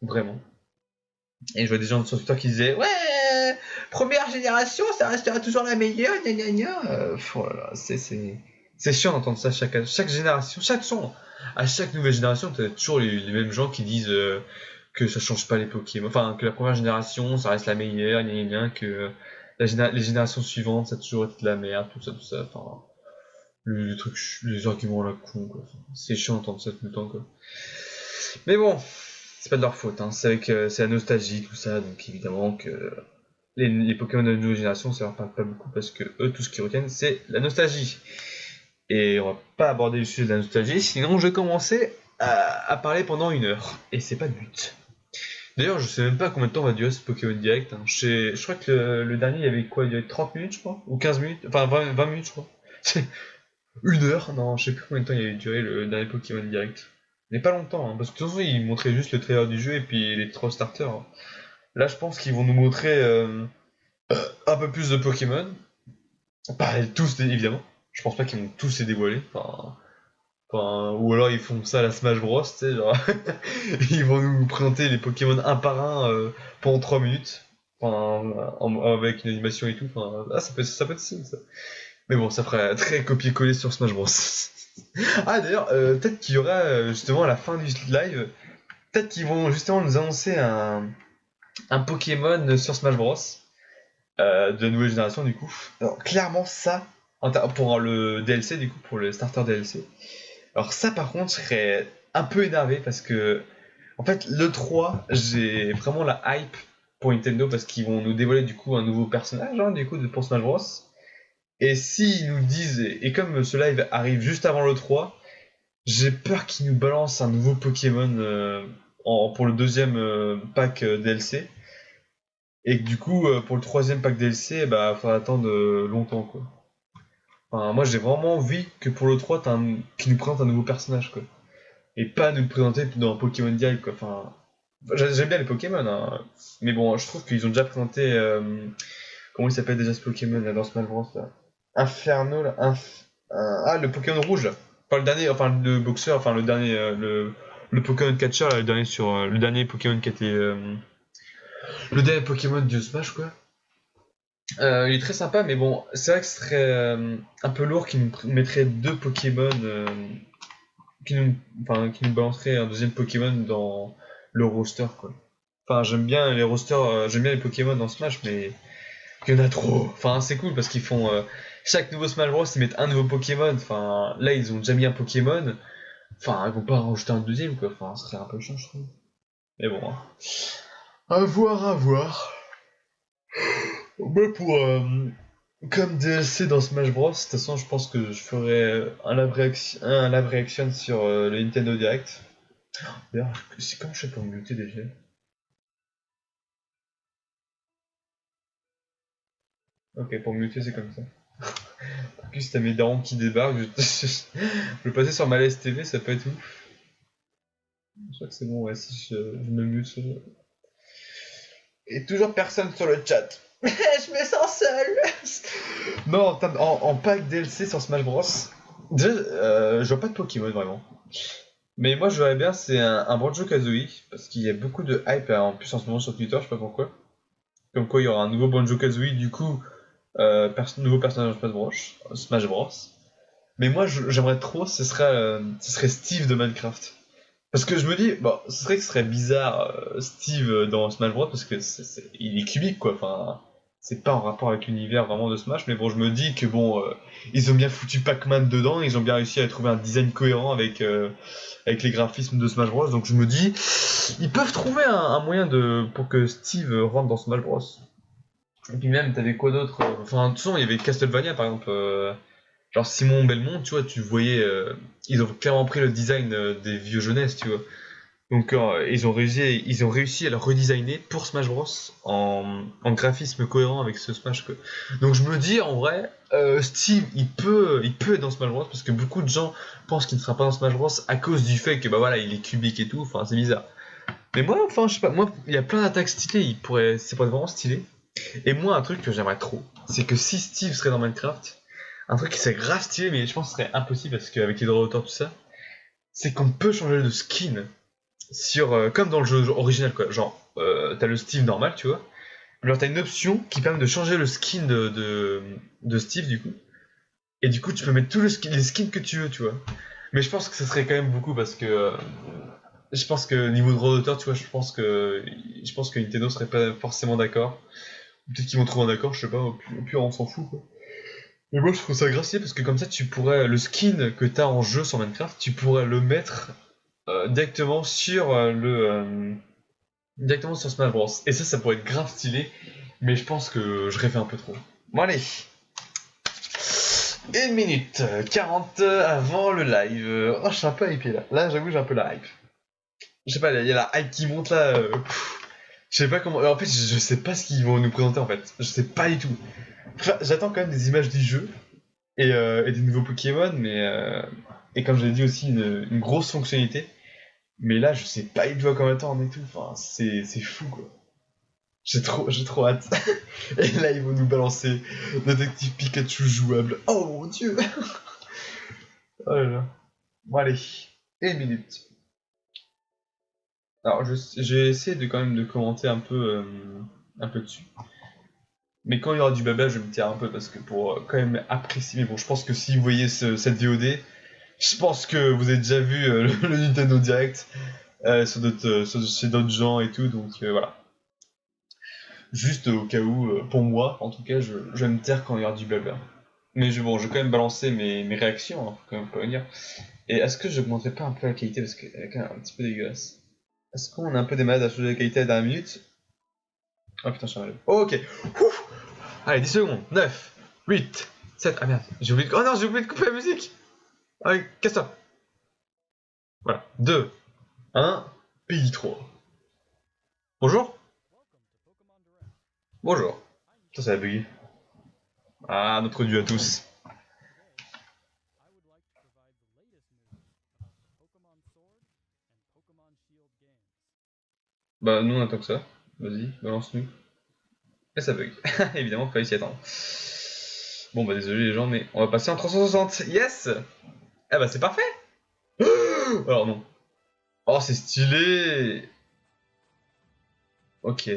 vraiment. Et je vois des gens sur Twitter qui disaient ouais, première génération, ça restera toujours la meilleure, gna gna gna. Oh là là, c'est chiant d'entendre ça chaque génération, chaque son. À chaque nouvelle génération, t'as toujours les mêmes gens qui disent que ça change pas les Pokémon, enfin que la première génération, ça reste la meilleure, gna gna gna, que les générations suivantes, ça a toujours été de la merde, tout ça. Enfin, les trucs, les arguments à la con, quoi. Enfin, c'est chiant d'entendre ça tout le temps, quoi. Mais bon, c'est pas de leur faute, hein. C'est que c'est la nostalgie, tout ça, donc évidemment que les Pokémon de la nouvelle génération, ça leur parle pas beaucoup parce que eux, tout ce qu'ils retiennent, c'est la nostalgie. Et on va pas aborder le sujet de la nostalgie, sinon je vais commencer à parler pendant 1 heure. Et c'est pas le but. D'ailleurs, je sais même pas combien de temps va durer ce Pokémon Direct. Hein. Je crois que le dernier, il y avait quoi? Il y avait 30 minutes, je crois? Ou 15 minutes? Enfin, 20 minutes, je crois. 1 heure? Non, je sais plus combien de temps il avait duré le dernier Pokémon Direct. Mais pas longtemps, hein, parce que de toute façon, ils montraient juste le trailer du jeu et puis les 3 starters. Hein. Là, je pense qu'ils vont nous montrer un peu plus de Pokémon. Pas tous, évidemment. Je pense pas qu'ils vont tous les dévoiler. Ou alors ils font ça à la Smash Bros, tu sais, genre. Ils vont nous présenter les Pokémon un par un pendant 3 minutes. Avec une animation et tout. Ça peut être stylé, ça. Mais bon, ça ferait très copier-coller sur Smash Bros. Ah, d'ailleurs, peut-être qu'il y aura justement à la fin du live, peut-être qu'ils vont justement nous annoncer un Pokémon sur Smash Bros. De la nouvelle génération, du coup. Alors, clairement, ça, pour le DLC, du coup, pour le starter DLC. Alors, ça, par contre, je serais un peu énervé parce que, en fait, l'E3, j'ai vraiment la hype pour Nintendo parce qu'ils vont nous dévoiler, du coup, un nouveau personnage, hein, du coup, pour Smash Bros. Et s'ils nous disent, et comme ce live arrive juste avant l'E3, j'ai peur qu'ils nous balancent un nouveau Pokémon pour le deuxième pack DLC. Et que du coup, pour le troisième pack DLC, bah, faudra attendre longtemps, quoi. Enfin, moi, j'ai vraiment envie que pour le 3, qu'ils nous présentent un nouveau personnage, quoi. Et pas nous le présenter dans un Pokémon Direct, quoi. Enfin, j'aime bien les Pokémon, hein. Mais bon, je trouve qu'ils ont déjà présenté, comment il s'appelle déjà ce Pokémon, là, dans Smash Bros, là. Inferno, là. Le Pokémon rouge. Enfin, le dernier, enfin, le boxeur, enfin, le dernier, le Pokémon Catcher, là, le dernier le dernier Pokémon qui a été, le dernier Pokémon de Smash, quoi. Il est très sympa, mais bon, c'est vrai que ce serait un peu lourd qu'ils nous mettrait deux Pokémon, qui nous balancerait un deuxième Pokémon dans le roster, quoi. Enfin, j'aime bien les rosters, j'aime bien les Pokémon dans Smash, mais il y en a trop. Enfin, c'est cool parce qu'ils font chaque nouveau Smash Bros, ils mettent un nouveau Pokémon. Enfin, là, ils ont déjà mis un Pokémon. Enfin, ils vont pas en rajouter un deuxième, quoi. Enfin, ce serait un peu chiant, je trouve. Mais bon, hein. À voir, à voir. Mais comme DLC dans Smash Bros, de toute façon, je pense que je ferai un live reaction sur le Nintendo Direct. D'ailleurs, c'est comment je fais pour me muter déjà? Ok, pour me muter, c'est comme ça. En plus, t'as mes darons qui débarquent, je vais passer sur ma TV, ça peut être ouf. Je crois que c'est bon, ouais, si je me mute. Et toujours personne sur le chat. Je me sens seul. Non, en pack DLC sur Smash Bros. Déjà, je vois pas de Pokémon vraiment. Mais moi, je verrais bien, c'est un Banjo-Kazooie, parce qu'il y a beaucoup de hype en plus en ce moment sur Twitter, je sais pas pourquoi. Comme quoi, il y aura un nouveau Banjo-Kazooie, du coup, nouveau personnage de Smash Bros. Mais moi, j'aimerais trop, ce serait Steve de Minecraft. Parce que je me dis, bon, ce serait bizarre, Steve dans Smash Bros, parce que il est cubique, quoi. Enfin, c'est pas en rapport avec l'univers vraiment de Smash, mais bon, je me dis que bon, ils ont bien foutu Pac-Man dedans, ils ont bien réussi à trouver un design cohérent avec les graphismes de Smash Bros. Donc je me dis, ils peuvent trouver un moyen pour que Steve rentre dans Smash Bros. Et puis même, t'avais quoi d'autre? Enfin, de toute façon, il y avait Castlevania, par exemple. Genre Simon Belmont, tu vois, tu voyais, ils ont clairement pris le design des vieux jeunesses, tu vois. Donc ils ont réussi à le redesigner pour Smash Bros en graphisme cohérent avec ce Smash, quoi. Donc je me dis en vrai, Steve il peut être dans Smash Bros parce que beaucoup de gens pensent qu'il ne sera pas dans Smash Bros à cause du fait que bah voilà il est cubique et tout. Enfin c'est bizarre. Mais moi enfin je sais pas, moi il y a plein d'attaques stylées, c'est pas vraiment stylé. Et moi un truc que j'aimerais trop, c'est que si Steve serait dans Minecraft, un truc qui serait grave stylé mais je pense que ce serait impossible parce qu'avec les droits d'auteur tout ça, c'est qu'on peut changer de skin. comme dans le jeu original, quoi. Genre, t'as le Steve normal, tu vois. Alors, t'as une option qui permet de changer le skin de Steve, du coup. Et du coup, tu peux mettre tous les skins que tu veux, tu vois. Mais je pense que ça serait quand même beaucoup parce que. Je pense que niveau de droit d'auteur, tu vois, je pense que Nintendo serait pas forcément d'accord. Peut-être qu'ils vont trouver un accord, je sais pas, au pire on s'en fout, quoi. Mais moi je trouve ça gracieux parce que comme ça tu pourrais, le skin que t'as en jeu sur Minecraft, tu pourrais le mettre directement sur directement sur Smash Bros. Et ça pourrait être grave stylé, mais je pense que je rêvais un peu trop. Bon allez, 1 minute 40 avant le live. Oh je suis un peu hypé là. Là j'avoue j'ai un peu la hype. Je sais pas, il y a la hype qui monte là. Je sais pas comment. En fait je sais pas ce qu'ils vont nous présenter en fait. Je sais pas du tout. Enfin, j'attends quand même des images du jeu et des nouveaux Pokémon, et comme je l'ai dit aussi une grosse fonctionnalité. Mais là, je sais pas du tout à combien de temps on est tout. Enfin, c'est fou quoi. J'ai trop hâte. Et là, ils vont nous balancer Détective Pikachu jouable. Oh mon dieu. Oh là là. Bon allez, 1 minute. Alors, j'ai essayé de quand même de commenter un peu dessus. Mais quand il y aura du blabla, je vais me taire un peu parce que pour quand même apprécier. Mais bon, je pense que si vous voyez cette VOD, je pense que vous avez déjà vu le Nintendo Direct chez d'autres gens et tout, donc voilà. Juste au cas où, pour moi, en tout cas, je vais me taire quand il y aura du blabla. Mais je vais quand même balancer mes réactions, hein, faut quand même pas venir. Et est-ce que je n'augmenterai pas un peu la qualité parce qu'elle est quand même un petit peu dégueulasse. Est-ce qu'on a un peu des malades à changer la qualité à la dernière minute? Oh putain, je suis malade. Oh, ok. Ouf. Allez, 10 secondes. 9, 8, 7. Ah merde, j'ai oublié de... Oh non, j'ai oublié de couper la musique. Allez, casse-toi. Voilà. 2, 1, pays 3. Bonjour. Bonjour. Ça a bugué. Ah, notre dieu à tous. Bah, nous on attend que ça. Vas-y, balance-nous. Et ça bug. Évidemment, fallait s'y attendre. Bon, bah, désolé les gens, mais on va passer en 360. Yes. Ah bah, c'est parfait. Alors non. Oh, c'est stylé. Ok.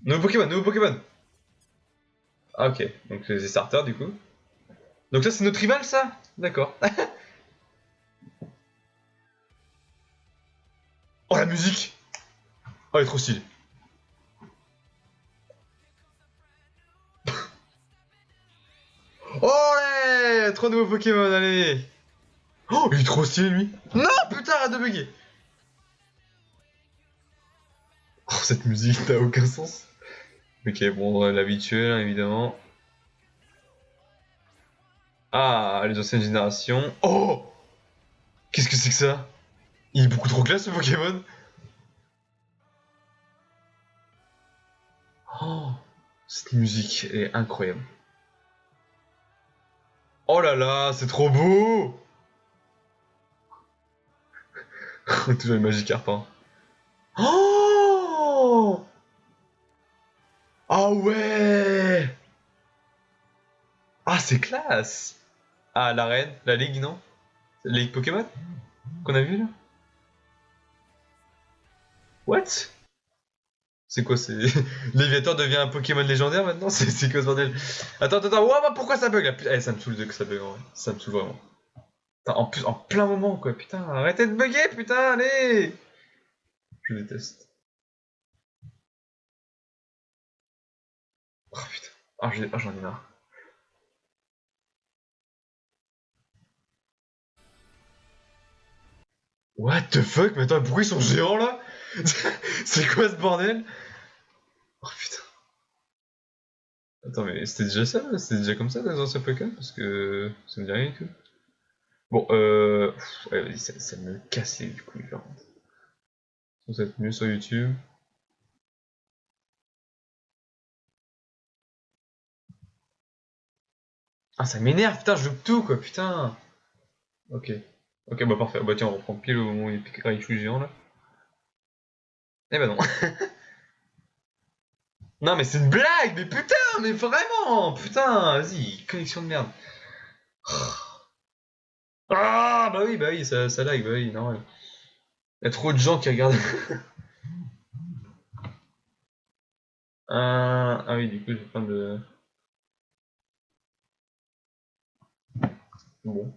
Nouveau Pokémon, nouveau Pokémon. Ah, ok. Donc, c'est starter du coup. Donc, ça, c'est notre rival, ça. D'accord. Oh, la musique. Oh, elle est trop stylée. Oh, ouais. 3 nouveaux Pokémon, allez. Oh, il est trop stylé, lui. Non, putain, arrête de bugger. Oh, cette musique n'a aucun sens. Ok, bon, l'habituel, hein, évidemment. Ah, les anciennes générations. Oh, qu'est-ce que c'est que ça? Il est beaucoup trop classe, ce Pokémon. Oh, cette musique est incroyable. Oh là là, c'est trop beau. Toujours le Magikarp, hein. Oh, ah ouais. Ah, c'est classe. Ah, l'arène, la ligue, non? La ligue Pokémon qu'on a vu là? What? C'est quoi, c'est... Léviator devient un Pokémon légendaire maintenant? C'est quoi ce bordel? Attends, wow, pourquoi ça bug là? Putain, ça me saoule que ça bug en vrai. Ça me saoule vraiment. Putain, en plus, en plein moment quoi, putain, arrêtez de bugger, putain, allez! Je déteste. Oh putain. J'en ai marre. What the fuck? Mais attends, pourquoi ils sont géants là? C'est quoi ce bordel? Oh putain. Attends, mais c'était déjà ça? C'était déjà comme ça dans les anciens Pokémon? Parce que ça me dit rien du tout. Bon, ouais, vas-y, ça me casse les couilles, genre. Ça va être mieux sur YouTube. Ah, ça m'énerve, putain, je joue tout, quoi, putain. Ok. Ok, bah parfait. Bah tiens, on reprend pile au moment où il y a Raichu géant, là. Eh bah non. Non, mais c'est une blague, mais putain, mais vraiment, putain, vas-y, connexion de merde. Ah, bah oui, ça lag, bah oui, normal. Il y a trop de gens qui regardent. Ah oui, du coup, j'ai plein de... Bon.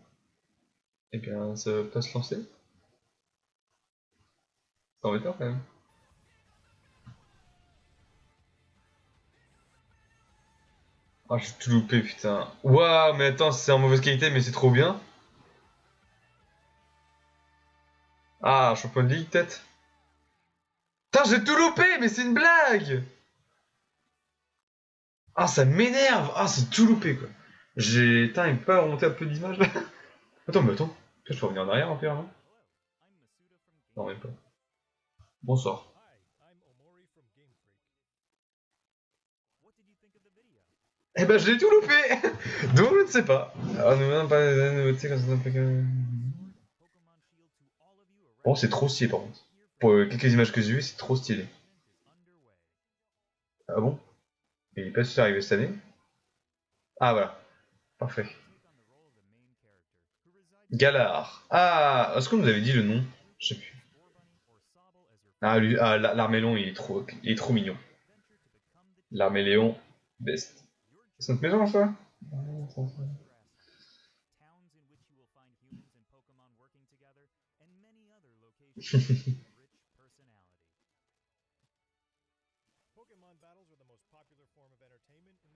Et bien, ça va pas se lancer. C'est embêtant quand même. Ah, j'ai tout loupé, putain. Waouh, mais attends, c'est en mauvaise qualité, mais c'est trop bien. Ah, Champion de League, peut-être. Putain, j'ai tout loupé, mais c'est une blague. Ah, ça m'énerve. Ah, c'est tout loupé, quoi. J'ai... Putain, il peut pas remonter un peu d'image, là. Attends, mais attends. Je peux revenir en arrière, en fait, non? Non, même pas. Bonsoir. Eh ben, j'ai tout loupé. Donc, je ne sais pas. Ah, nous n'avons pas de nouveautés quand c'est un peu comme... Oh, c'est trop stylé, par contre. Pour quelques images que j'ai vues, c'est trop stylé. Ah bon? Et il est pas sûr arriver cette année? Ah, voilà. Parfait. Galar. Ah, est-ce qu'on nous avait dit le nom? Je sais plus. Ah, lui, ah, l'Armélon, il est trop mignon. L'Arméléon, best. C'est notre maison, ça?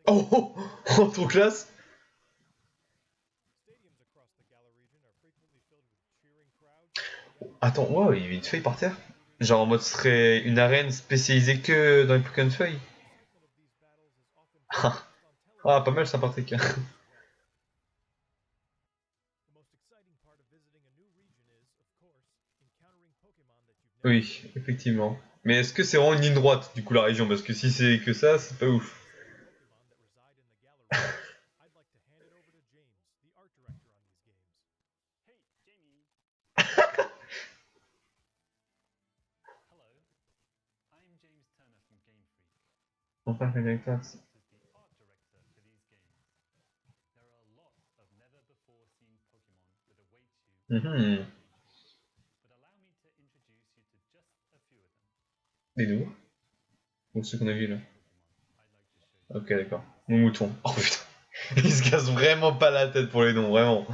Oh, oh, oh, trop classe! Attends, wow, il y avait une feuille par terre? Genre en mode ce serait une arène spécialisée que dans les Pokémon feuilles? Ah, pas mal sympathique. Oui, effectivement. Mais est-ce que c'est vraiment une ligne droite, du coup, la région? Parce que si c'est que ça, c'est pas ouf. Enfin, fait avec ça. Mhm. Des nouveaux? Ou ceux qu'on a vus là? Ok, d'accord. Mon mouton. Oh putain. Il se casse vraiment pas la tête pour les noms, vraiment.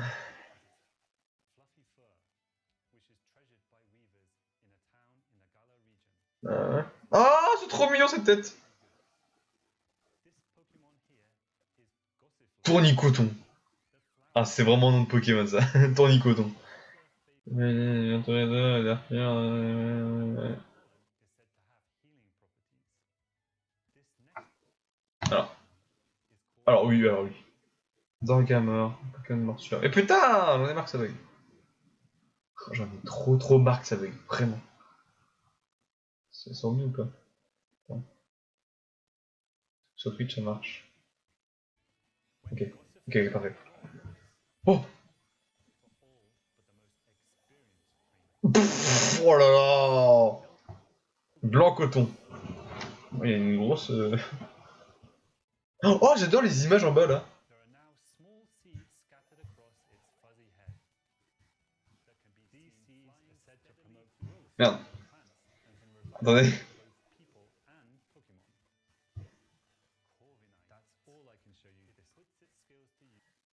Oh, c'est trop mignon cette tête! Tournicoton. Ah, c'est vraiment un nom de Pokémon ça. Tournicoton. Alors, alors oui. Dorgammer, Pokémon morsure. Et putain, j'en ai marre que ça bug. J'en ai trop marre que ça bug, vraiment. C'est sur mieux ou pas? Attends. Sur Twitch ça marche. Ok, parfait. Oh! Pff, oh là là! Blanc coton. Il y a une grosse. Oh, j'adore les images en bas là. Merde. Attendez.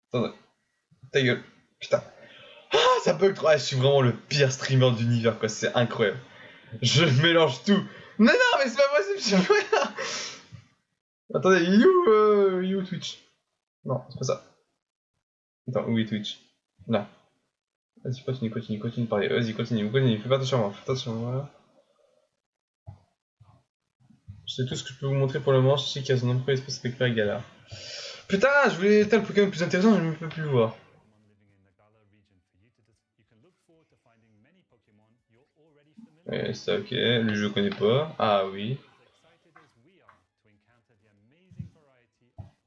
Attendez. Ta gueule. Putain. Ah, ça bug trop. Ah, je suis vraiment le pire streamer de l'univers quoi. C'est incroyable. Je mélange tout. Non, non, mais c'est pas possible. Je fais rien. Attendez, you Twitch. Non, c'est pas ça. Attends, où est Twitch? Là. Vas-y, continue de parler. Vas-y, continue. Fais pas attention à moi. Fais attention à moi. C'est tout ce que je peux vous montrer pour le moment. Je sais qu'il y a son nombreux espace avec la galère. Putain, je voulais être le Pokémon le plus intéressant, je ne peux plus le voir. Ouais, ça, ok. Lui, je connais pas. Ah oui.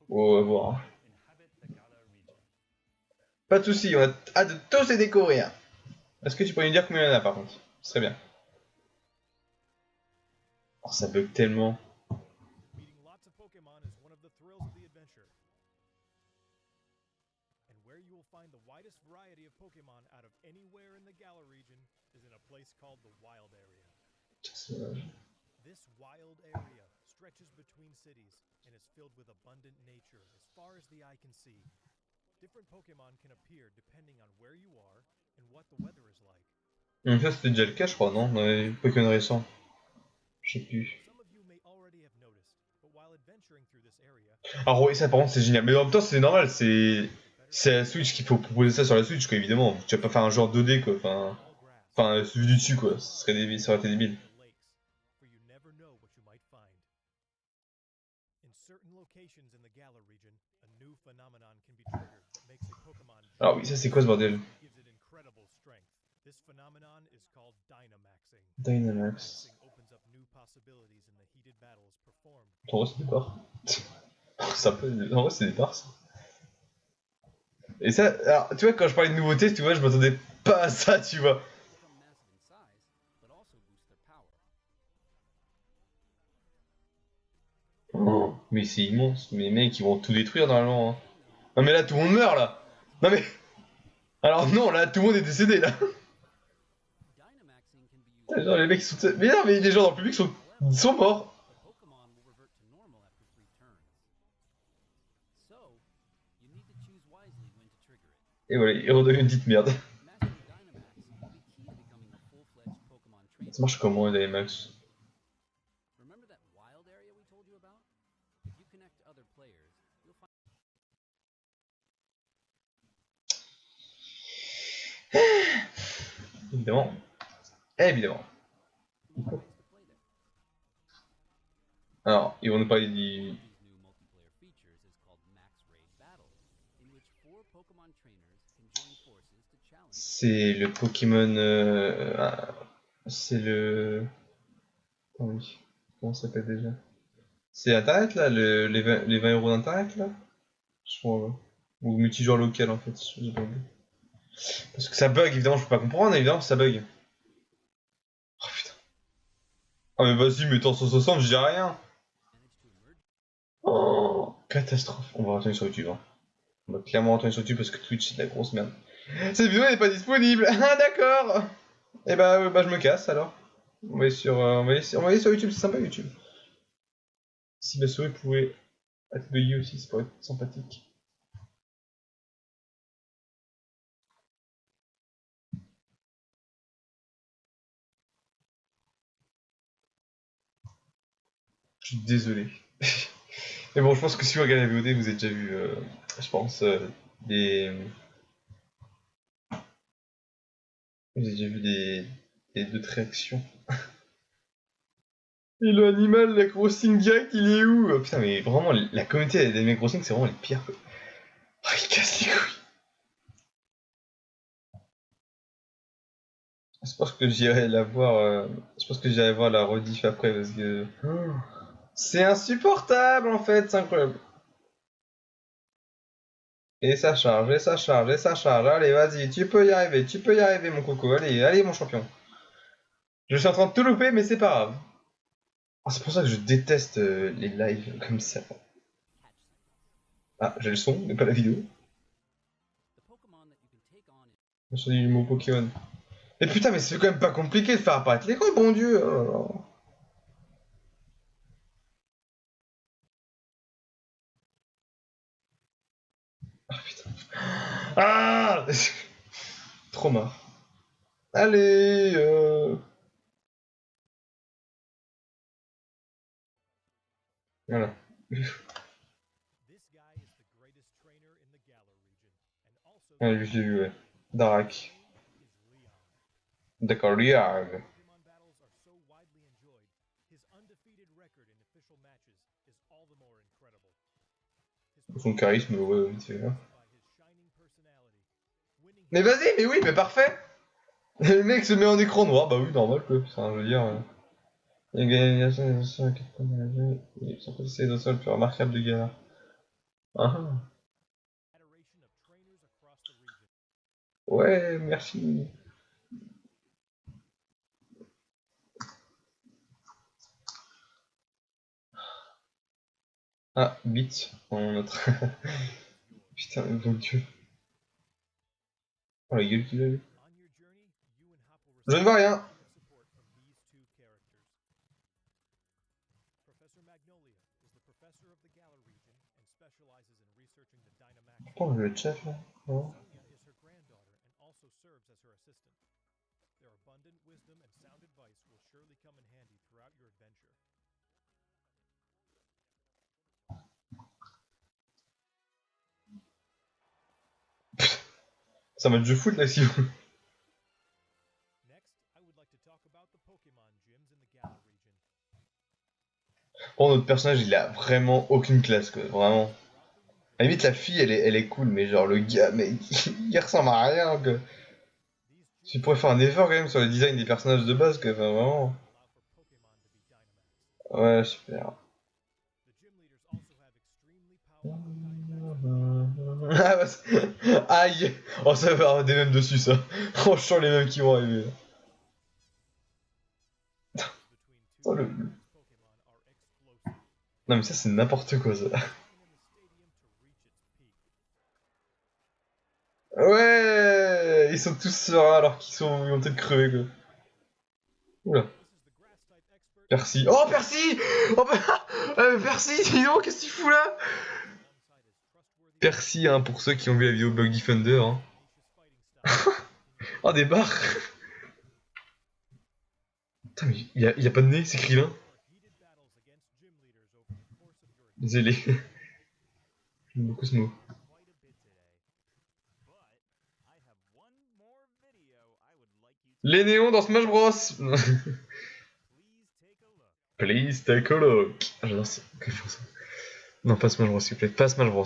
Oh, à voir. Hein. Pas de soucis, on a hâte de tous les découvrir. Est-ce que tu pourrais nous dire combien il y en a par contre? Ce serait bien. Oh, ça bug tellement. place called the Wild Area. C'est- This wild area stretches between cities and is filled with abundant nature as far as the eye can see. Different Pokemon can appear depending on where you are and what the weather is like. Ça c'était déjà le cas, je crois, non? Dans les Pokémon récents. Je sais plus. Some of you may already have noticed, but while adventuring through this area, Alors oui, ça par contre c'est génial. Mais en même temps c'est normal, c'est la Switch qu'il faut proposer ça sur la Switch, quoi, évidemment. Tu vas pas faire un genre 2D, quoi. tall grass, Enfin, vu du dessus, quoi. Ça serait débile, ça aurait été débile. the lakes, where you never know what you might find. In certain locations in the Galar region, a new phenomenon can be triggered that makes a Pokemon Alors oui, ça c'est quoi ce bordel? gives it incredible strength. This phenomenon is called Dynamaxing. Dynamax. Dynamaxing opens up new possibilities in the heated battles performed. En vrai, c'est des parts. Ça peut... En vrai, c'est des parts, ça. Et ça, alors, tu vois, quand je parlais de nouveautés, tu vois, je m'attendais pas à ça, tu vois. become massive in size, but also boost their power. Oh, mais c'est immense. Mais mec, ils vont tout détruire normalement. Hein. Non, mais là, tout le monde meurt, là. Non, mais. Alors, non, là, tout le monde est décédé, là. Dynamaxing can be used. Genre, les mecs, ils sont. Mais non, mais les gens dans le public sont morts. The Pokemon will revert to normal after 3 turns. So, you need to choose wisely when to trigger it. Et voilà, il redevient une petite merde. Mastering Dynamax will be key to becoming a full-fledged Pokemon trainer. Ça marche comment, les Max? Remember that wild area we told you about? If you connect to other players, you'll find Évidemment. Évidemment. more ways to play there. Alors, ils vont nous parler du. One of these new multiplayer features is called Max Raid Battles, in which 4 Pokemon trainers can join forces to challenge. C'est le Pokémon. C'est le. Oh oui. Comment ça s'appelle déjà? C'est Internet là, les 20 euros d'Internet là? Je crois. Ou multijoueur local en fait. J'ai pas oublié. Parce que ça bug évidemment, je peux pas comprendre évidemment, ça bug. Oh putain. Ah mais vas-y, mets en 160, je dis rien. Manage to emerge. Oh, catastrophe. On va retourner sur YouTube. Hein. On va clairement retourner sur YouTube parce que Twitch c'est de la grosse merde. Cette vidéo n'est pas disponible. Ah d'accord. Et bah je me casse alors. On va aller sur, on va aller sur YouTube, c'est sympa YouTube. Si ma souris pouvait atterrir aussi, ça pourrait être sympathique. Je suis désolé. Mais bon, je pense que si vous regardez la VOD, vous avez déjà vu, je pense, des... Vous avez déjà vu des d'autres réactions. Et le animal, la crossing direct, il est où? Oh, putain, mais vraiment, la communauté des mecs crossing, c'est vraiment les pires, quoi. Oh, ils cassent les couilles. Je pense que j'irai la voir, je pense que j'irai voir la rediff après, parce que... Oh, c'est insupportable, en fait, c'est incroyable. Et ça charge, et ça charge, et ça charge. Allez, vas-y, tu peux y arriver, mon coco. Allez, allez, mon champion. Je suis en train de tout louper, mais c'est pas grave. Oh, c'est pour ça que je déteste les lives comme ça. Catch them. Ah, j'ai le son, mais pas la vidéo. The Pokemon that you can take on in Je dis mon Pokémon. Mais putain, mais c'est quand même pas compliqué de faire apparaître l'écran, bon Dieu. Oh là là. Ah putain. Ah trop marre. Allez, Voilà. This guy is the greatest trainer in the Galar region, and also Ah, lui, je l'ai vu, ouais. Darak. is Leon. D'accord, Liarg. Pokemon battles are so widely enjoyed, his undefeated record in official matches is all the more incredible. His Son charisme, ouais, vite fait. Hein. by his shining personality, winning Mais vas-y, mais oui, mais parfait. Le mec se met en écran noir, bah oui, normal, quoi. Enfin, je veux dire... Il a gagné la chaîne à 4 points de la jeu. Il s'en fait le sol le plus remarquable de Galar. Ah, adoration of trainers across the region. ouais, merci. Ah, Beat, en notre... Putain, mon dieu. Oh la gueule qu'il a eu. On your journey, you and Hop will Je ne vois rien. support of these two characters. Professor Magnolia is the professor of the Galar region and specializes in researching the Dynamax. Oh, le chat là. Oh. Sonia is her granddaughter and also serves as her assistant. Their abundant wisdom and sound advice will surely come in handy throughout your adventure. Ça m'a de jeu foot là si vous. Next, I would like to talk about the Pokemon gyms in the Galar region. Oh, notre personnage il a vraiment aucune classe quoi, vraiment. À la limite la fille elle est cool, mais genre le gars mec il ressemble à rien quoi. These gyms Tu pourrais faire un effort quand même sur le design des personnages de base quoi, enfin vraiment. allow for Pokemon to be Dynamax. Ouais super. The gym leaders also have extremely powerful Dynamax. Ah bah, aïe. Oh ça va avoir des mêmes dessus ça. Oh je sens les mêmes qui vont arriver. Between two Oh, le- Dynamax Pokemon are explosive. Non mais ça c'est n'importe quoi ça. Even in the stadium to reach its peak. Ouais, ils sont tous sereins alors qu'ils vont peut-être crever quoi. Oula. This is the grass type expert. Percy. Oh Percy. Oh bah, Percy, dis donc, qu'est-ce que tu fous là? Alongside his trustworthy Percy, hein, pour ceux qui ont vu la vidéo Buggy Thunder. Hein. tenacious fighting style. Oh des barres. Putain mais il a pas de nez, c'est Krillin. Your heated battles against gym leaders over the course of your Zélé. J'aime beaucoup ce mot. quite a bit today. But I have one more video I would like you to Les néons dans Smash Bros. please take a look. Please take a look. J'adore ça. Que font ça. Non, pas Smash Bros, s'il vous plaît. Pas Smash Bros.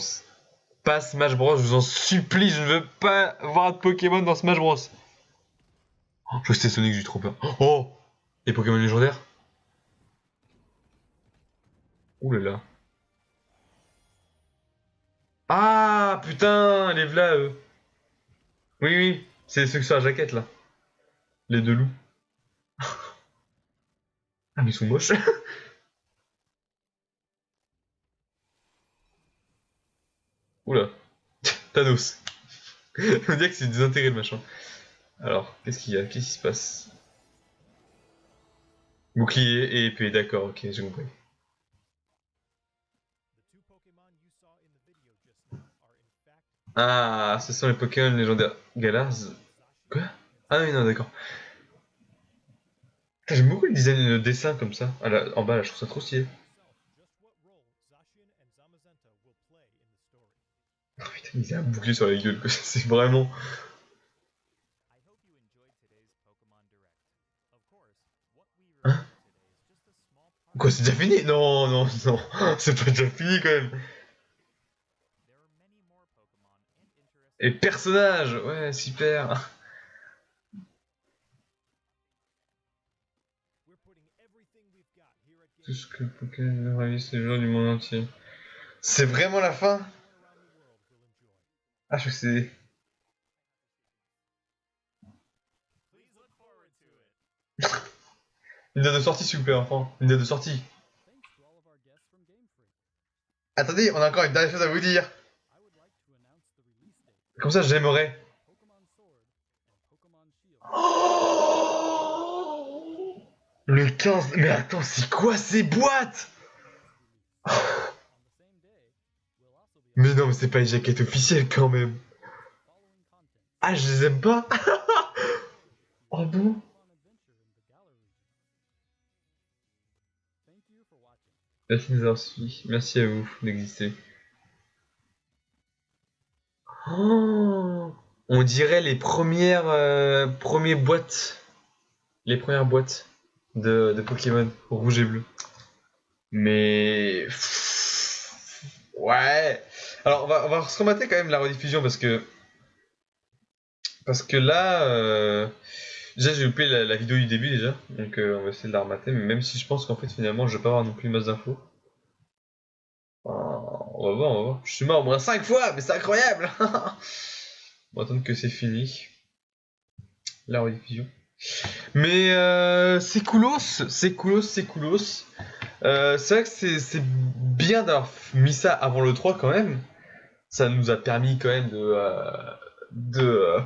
Pas Smash Bros, je vous en supplie, je ne veux pas voir de Pokémon dans Smash Bros. Oh, je crois que c'était Sonic, j'ai eu trop peur. Oh, les Pokémon légendaires. Ouh là là. Ah, putain, les v'là, eux. Oui, oui, c'est ceux qui sont à la jaquette, là. Les deux loups. Ah, mais ils sont moches. Oula. Thanos. On dirait que c'est désintérêt le machin. Alors, qu'est-ce qu'il y a? Qu'est-ce qui se passe? Bouclier et épée, d'accord, ok, j'ai compris. The two Pokemon you saw in the video just now are in fact Ah, ce sont les Pokémon légendaires. Galars. Quoi? Ah oui, non, d'accord. Putain, j'aime beaucoup le design, le dessin comme ça. Ah, là, en bas, là, je trouve ça trop stylé. yourself just what role Zacian and Zamazenta will play in the story. Oh, putain, il a un bouclier sur la gueule, quoi. C'est vraiment. I hope you enjoyed today's Pokemon Direct. Of course, what we Hein? reviewed today is just a small part. Quoi, c'est déjà fini? Non, non, non. C'est pas déjà fini quand même. There are many more Pokemon and interesting. Et personnages, ouais, super. We're putting everything we've got here at Tout Game ce que Pokémon réalise les gens du monde entier. C'est vraiment la fin? around the world will enjoy. Ah, je crois que c'est. Please look forward to it. Une date de sortie, s'il vous plaît, enfant. Une date de sortie. Thanks to all of our guests from Game Freak. Attendez, on a encore une dernière chose à vous dire. I would like to announce the release date Comme ça, j'aimerais. for Pokemon Sword and Pokemon Shield. Oh le 15. Mais attends, c'est quoi ces boîtes? On the same day, we'll also be Mais non, mais c'est pas une jaquette officielle quand même. following content. Ah, je les aime pas. Oh bon? Pokemon Adventure in the Galar region. Thank you for watching. Merci de nous avoir suivis. Merci à vous d'exister. Oh on dirait les premières boîtes. Les premières boîtes de Pokémon rouge et bleu. Mais. Ouais. Alors, on va se remater quand même la rediffusion parce que. Parce que là. Déjà, j'ai loupé la vidéo du début déjà. Donc, on va essayer de la remater. Mais même si je pense qu'en fait, finalement, je vais pas avoir non plus masse d'infos. On va voir, on va voir. Je suis mort au moins 5 fois, mais c'est incroyable! On va attendre que c'est fini. La rediffusion. Mais c'est coolos, c'est coolos, c'est coolos. C'est vrai que c'est bien d'avoir mis ça avant le 3 quand même. Ça nous a permis quand même de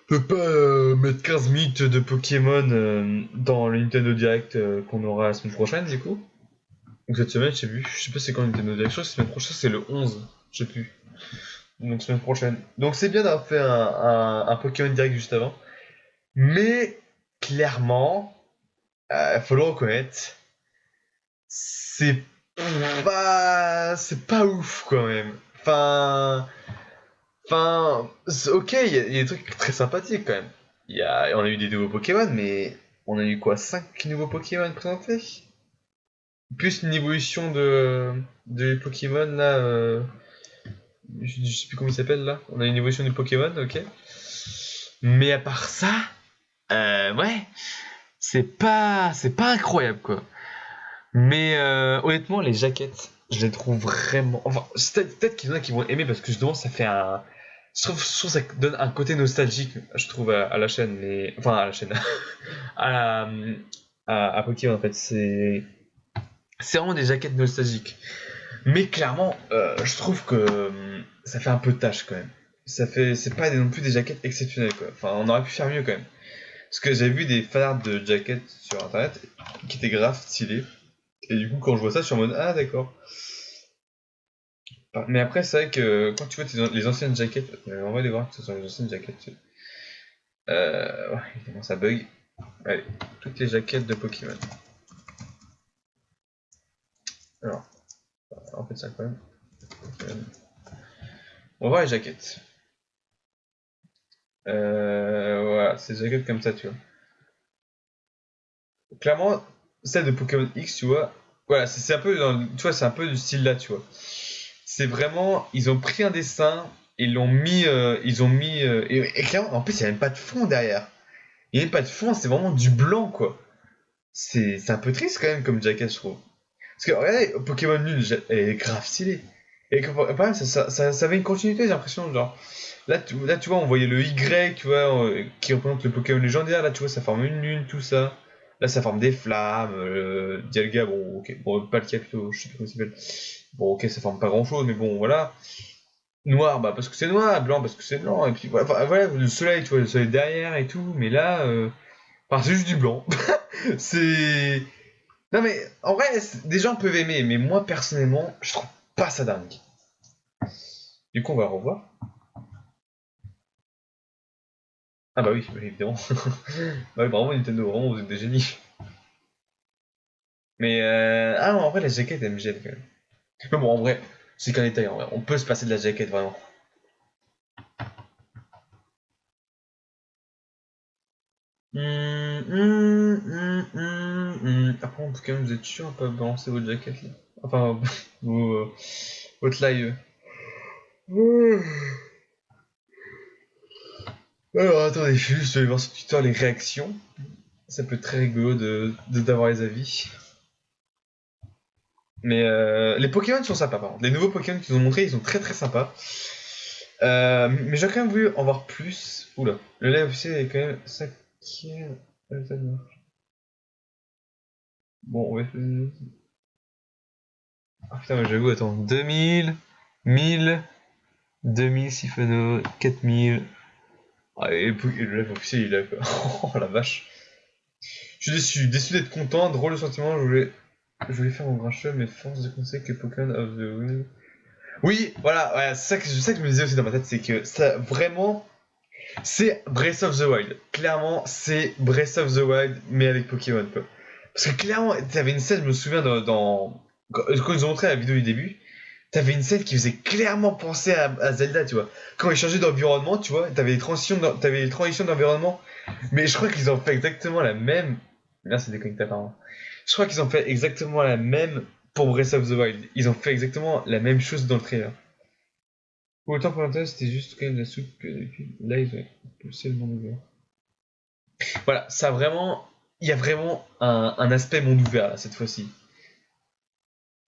peut pas mettre 15 minutes de Pokémon dans le Nintendo Direct qu'on aura la semaine prochaine, du coup. Donc cette semaine, je sais plus. Je sais pas c'est quand le Nintendo Direct. Je crois que la semaine prochaine, c'est le 11. Je sais plus. Donc semaine prochaine. Donc c'est bien d'avoir fait un Pokémon Direct juste avant. Mais, clairement, faut le reconnaître, c'est pas ouf quand même. Ok, il y a des trucs très sympathiques quand même. On a eu des nouveaux Pokémon, mais on a eu quoi, 5 nouveaux Pokémon présentés? Plus une évolution de Pokémon là, je sais plus comment il s'appelle là. On a une évolution de Pokémon, ok. Mais à part ça, ouais, c'est pas incroyable quoi. Mais honnêtement, les jaquettes, je les trouve vraiment. Enfin, peut-être qu'il y en a qui vont aimer parce que justement, ça fait un. Je trouve que ça donne un côté nostalgique, je trouve, à la chaîne. Mais... Enfin, à la chaîne. à, à Pokémon, en fait. C'est vraiment des jaquettes nostalgiques. Mais clairement, je trouve que ça fait un peu tâche quand même. C'est pas non plus des jaquettes exceptionnelles quoi. Enfin, on aurait pu faire mieux quand même. Parce que j'ai vu des fanarts de jaquettes sur internet qui étaient grave stylés. Et du coup, quand je vois ça, je suis en mode ah d'accord. Mais après, c'est vrai que quand tu vois les anciennes jaquettes, on va les voir que ce sont les anciennes jaquettes. Ouais, évidemment, ça bug. Allez, toutes les jaquettes de Pokémon. Alors, en fait, ça quand même. On va voir les jaquettes. Voilà, ces jaquettes comme ça, tu vois. Clairement, celle de Pokémon X, tu vois. Voilà, c'est un peu tu vois, c'est un peu du style là, tu vois. C'est vraiment, ils ont pris un dessin, ils ont mis, et clairement, en plus, il n'y a même pas de fond derrière. Il n'y a même pas de fond, c'est vraiment du blanc, quoi. C'est un peu triste quand même comme jacket, je trouve. Parce que regardez, Pokémon Lune, elle est grave stylée. Et que, par exemple, ça avait une continuité, j'ai l'impression, genre. Là, tu vois, on voyait le Y, tu vois, qui représente le Pokémon légendaire. Là, tu vois, ça forme une lune, tout ça. Là, ça forme des flammes. Dialga, bon, ok. Bon, pas le Capito, je sais pas comment il s'appelle. Bon, ok, ça forme pas grand chose, mais bon, voilà. Noir, bah, parce que c'est noir. Blanc, parce que c'est blanc. Et puis, voilà, enfin, voilà, le soleil, tu vois, le soleil derrière et tout. Mais là, enfin, c'est juste du blanc. c'est. Non, mais en vrai, des gens peuvent aimer, mais moi, personnellement, je trouve pas ça dingue. Du coup, on va revoir. Ah bah oui, évidemment. Bah oui, bravo Nintendo, vraiment vous êtes des génies. Mais ah non, en vrai la jaquette elle me gêne quand même. Mais bon en vrai, c'est qu'un détail en vrai. On peut se passer de la jaquette vraiment. Après en tout cas vous êtes sûr de pas balancer votre jaquette là. Enfin votre live. Alors attendez, je vais juste aller voir sur Twitter les réactions. Ça peut être très rigolo d'avoir les avis. Mais les Pokémon sont sympas par contre. Les nouveaux Pokémon qu'ils ont montrés, ils sont très très sympas. Mais j'ai quand même voulu en voir plus. Oula, le live officiel est quand même 5ème. Bon, on va faire. Ah putain, mais j'avoue, attends. 2000, 1000, 2000 Siphono, 4000. Ah, et le live officiel il est là quoi. Oh la vache. Je suis déçu d'être content, drôle de sentiment, je voulais faire mon grincheux, mais force de conseil que Pokémon of the Wind. Oui, voilà, ouais, c'est ça que je me disais aussi dans ma tête, c'est que ça vraiment. C'est Breath of the Wild. Clairement, c'est Breath of the Wild, mais avec Pokémon, quoi. Parce que clairement, t'avais une scène, je me souviens, quand ils ont montré la vidéo du début, t'avais une scène qui faisait clairement penser à Zelda, tu vois. Quand ils changeaient d'environnement, tu vois, t'avais les transitions d'environnement. Mais je crois qu'ils ont fait exactement la même. Là, c'est déconnecté apparemment. Je crois qu'ils ont fait exactement la même pour Breath of the Wild. Ils ont fait exactement la même chose dans le trailer. Autant pour l'internet, c'était juste quand même la soupe que là, ils ont poussé le monde ouvert. Voilà, ça vraiment. Il y a vraiment un aspect monde ouvert là, cette fois-ci.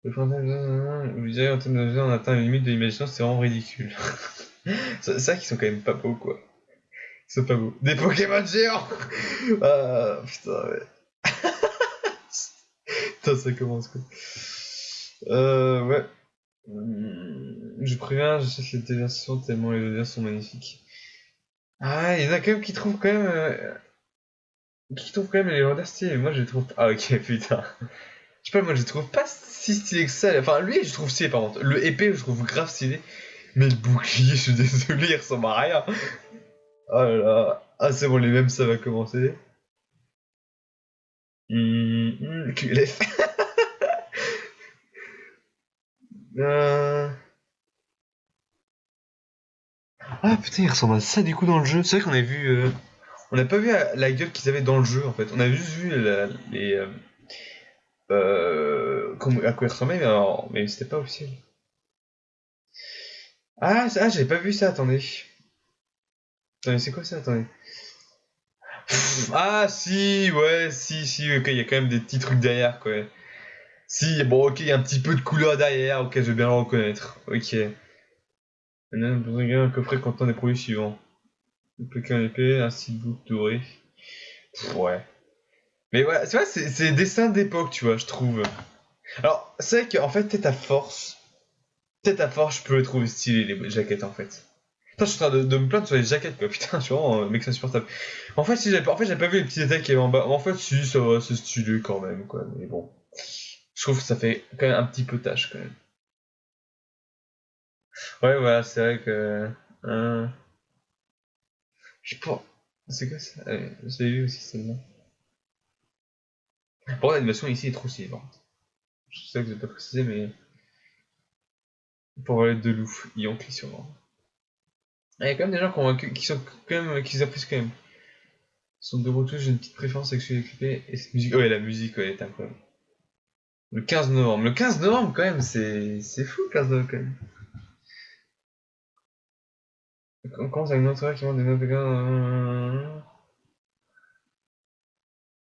Le fantasme, je vous dirais, en termes de on atteint la limite de l'imagination, c'est vraiment ridicule. C'est ça qu'ils sont quand même pas beaux quoi. Ils sont pas beaux. Des Pokémon géants. Ah putain, ouais. Putain, ça commence quoi. Ouais. Je préviens, j'achète les versions tellement les odeurs sont magnifiques. Ah, il y en a quand même qui trouvent quand même... qui trouvent quand même les légendaires stylés. Moi, je les trouve... Ah, ok, putain. Je sais pas, moi, je les trouve pas si stylés que ça. Enfin, lui, je trouve stylé, par contre. Le épée, je trouve grave stylé. Mais le bouclier, je suis désolé, il ressemble à rien. Oh là là. Ah, c'est bon, les mêmes, ça va commencer. QLF. Ah putain, il ressemble à ça du coup dans le jeu. C'est vrai qu'on a vu. On n'a pas vu la gueule qu'ils avaient dans le jeu en fait. On a juste vu les. À quoi il ressemblait, mais c'était pas officiel. Ah, j'avais pas vu ça, attendez. Attendez, c'est quoi ça, attendez. Ah si, ouais, si, ok, il y a quand même des petits trucs derrière quoi. Si, bon, ok, il y a un petit peu de couleur derrière, ok, je vais bien le reconnaître. Ok. Un coffret contenant des produits suivants. Un peu épée, un steelbook doré. Ouais. Mais ouais, tu vois, c'est des dessins d'époque, tu vois, je trouve. Alors, c'est vrai qu'en fait, peut-être à force, je peux les trouver stylées, les jaquettes, en fait. Putain, je suis en train de me plaindre sur les jaquettes, quoi. Putain, je suis vraiment un mec insupportable. En fait, si j'avais pas vu les petits détails qu'il y avait en bas. En fait, si, ça va, c'est stylé quand même, quoi. Mais bon. Je trouve que ça fait quand même un petit peu tâche, quand même. Ouais, voilà, c'est vrai que... je sais pas... C'est quoi ça? Je l'ai vu aussi, celle-là. Par contre, l'animation ici est trop stylée, par contre. Je sais que je vais pas préciser, mais... Pour parler de loup, ils ont cliqué sur moi. Il y a quand même des gens qui sont quand même, qui apprécient quand même. Sont de retour, j'ai une petite préférence sexuelle équipée et cette musique. Ouais, la musique, ouais, est incroyable. Le 15 novembre. Le 15 novembre, quand même, c'est fou, le 15 novembre, quand même. On commence avec une autre qui montre des notes de...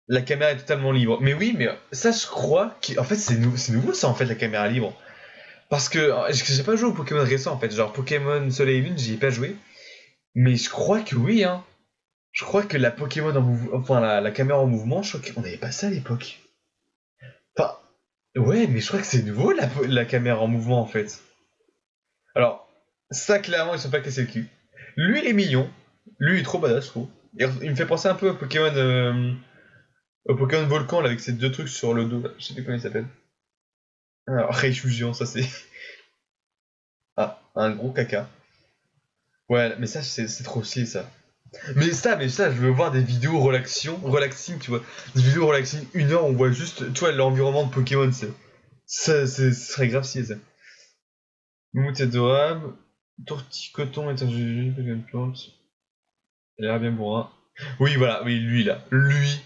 La caméra est totalement libre. Mais oui, mais ça, je crois qu'en fait, c'est nouveau, ça, en fait, la caméra libre. Parce que j'ai pas joué au Pokémon récent, en fait. Genre, Pokémon Soleil et Lune, j'y ai pas joué. Mais je crois que oui, hein. Je crois que la Pokémon en mouvement, enfin la caméra en mouvement, je crois qu'on avait pas ça à l'époque. Enfin, ouais, mais je crois que c'est nouveau la caméra en mouvement en fait. Alors, ça clairement ils sont pas cassés le cul. Lui il est mignon, lui il est trop badass je trouve. Il me fait penser un peu au Pokémon Volcan là, avec ces deux trucs sur le dos, là. Je sais plus comment il s'appelle. Alors, Ray Fusion, ça c'est. Ah, un gros caca. Ouais, mais ça c'est trop stylé ça. Mais ça, je veux voir des vidéos relaxing, tu vois. Des vidéos relaxing, 1 heure, on voit juste, tu vois, l'environnement de Pokémon, c'est. Ça, ce serait grave stylé, ça. Moumoute adorable. Tourti coton est un jus, Pokémon plante. Il a l'air bien bourrin. Oui, voilà, oui, lui, là. Lui,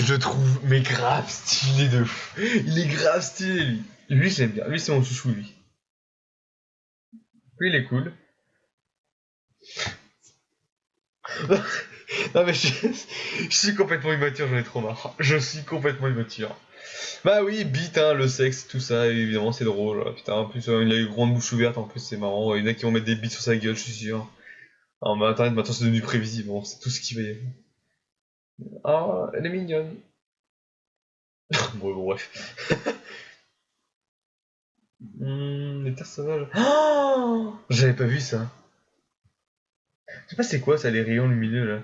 je le trouve, mais grave stylé de fou. Il est grave stylé, lui. Lui, j'aime bien. Lui, c'est mon chouchou, lui. Lui, il est cool. Non, mais je suis complètement immature, j'en ai trop marre. Je suis complètement immature. Bah oui, bite, hein, le sexe, tout ça, évidemment, c'est drôle. Putain, en plus, il a une grande bouche ouverte, en plus, c'est marrant. Il y en a qui vont mettre des bites sur sa gueule, je suis sûr. Alors, mais Internet, maintenant, c'est devenu prévisible, bon, c'est tout ce qu'il va y avoir. Ah, elle est mignonne. Bon, bref. Les terres sauvages. Oh, j'avais pas vu ça. Je sais pas c'est quoi ça, les rayons lumineux, là.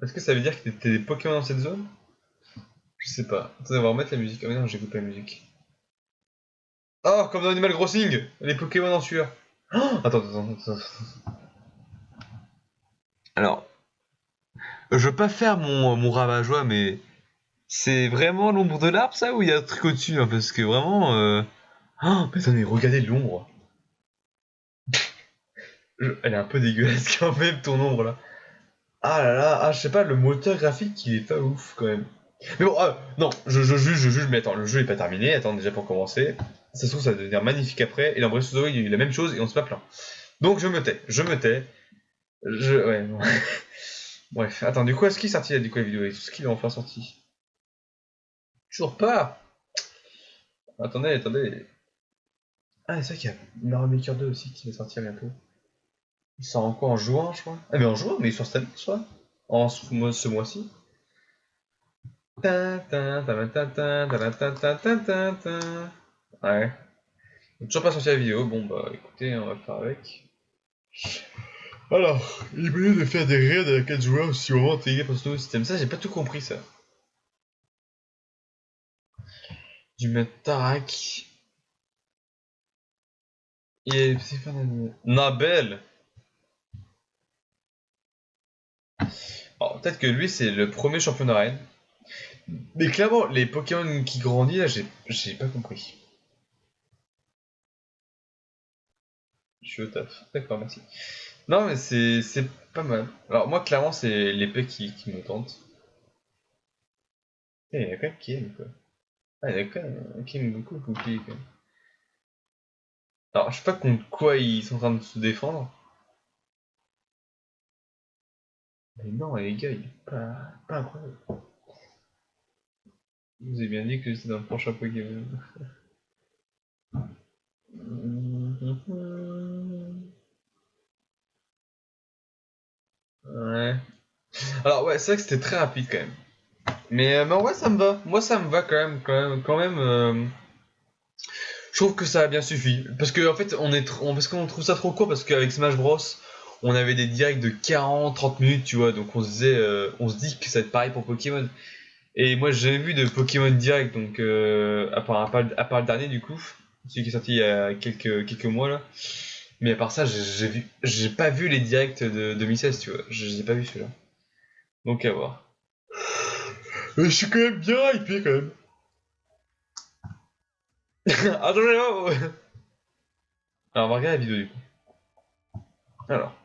Est-ce que ça veut dire qu'il y a des Pokémon dans cette zone? Je sais pas. Attendez, on va remettre la musique. Ah mais non, j'écoute pas la musique. Oh, comme dans Animal Crossing, les Pokémon en sueur. Oh, attends. Alors, je veux pas faire mon rabat-joie, mais c'est vraiment l'ombre de l'arbre, ça, ou il y a un truc au-dessus, hein, parce que vraiment... Oh, mais attendez, regardez l'ombre. Elle est un peu dégueulasse quand même, ton ombre, là. Ah là là, je sais pas, le moteur graphique, il est pas ouf, quand même. Mais bon, non, je juge, mais attends, le jeu est pas terminé, attends, déjà pour commencer. Ça se trouve, ça va devenir magnifique après, et dans Breath of the Wild, il y a eu la même chose, et on se pas plaint. Donc je me tais. Ouais, non. Bref, attends, du coup, est-ce qu'il est sorti là, du coup, la vidéo? Est-ce qu'il est enfin sorti? Toujours pas. Attendez. Ah, c'est vrai qu'il y a Mario Maker 2 aussi qui va sortir bientôt. Il sort en quoi? En juin, je crois? Ah, mais en juin, mais il sort cette année, je crois. Ce mois-ci. Ouais. Toujours pas sorti la vidéo, bon bah écoutez, on va le faire avec. Alors, il est mieux de faire des raids à 4 joueurs si on va intégrer par ce système. Ça, j'ai pas tout compris, ça. Du Metarak. Et c'est pas Nabel. Alors, peut-être que lui, c'est le premier champion d'arène. Mais clairement, les Pokémon qui grandissent, là, j'ai pas compris. Je suis au taf. D'accord, merci. Non, mais c'est pas mal. Alors, moi, clairement, c'est l'épée qui me tente. Il y a quand même qui aime, quoi. Ah, il y a quand même qui aime beaucoup Poupée, quand même. Alors, je sais pas contre quoi ils sont en train de se défendre. Mais non, les gars, il est pas incroyable. Je vous ai bien dit que c'était dans le prochain Pokémon. Ouais. Alors, ouais, c'est vrai que c'était très rapide quand même. Mais en vrai, ça me va. Moi, ça me va quand même. Je trouve que ça a bien suffi. Parce que en fait, parce qu'on trouve ça trop court parce qu'avec Smash Bros, on avait des directs de 40-30 minutes, tu vois. Donc on se disait, on se dit que ça va être pareil pour Pokémon. Et moi, j'ai jamais vu de Pokémon direct, donc à part le dernier du coup, celui qui est sorti il y a quelques mois là. Mais à part ça, j'ai pas vu les directs de 2016, tu vois. Je les ai pas vu ceux-là. Donc à voir. Je suis quand même bien hypé quand même. Attendez là. Alors on va regarder la vidéo du coup. Alors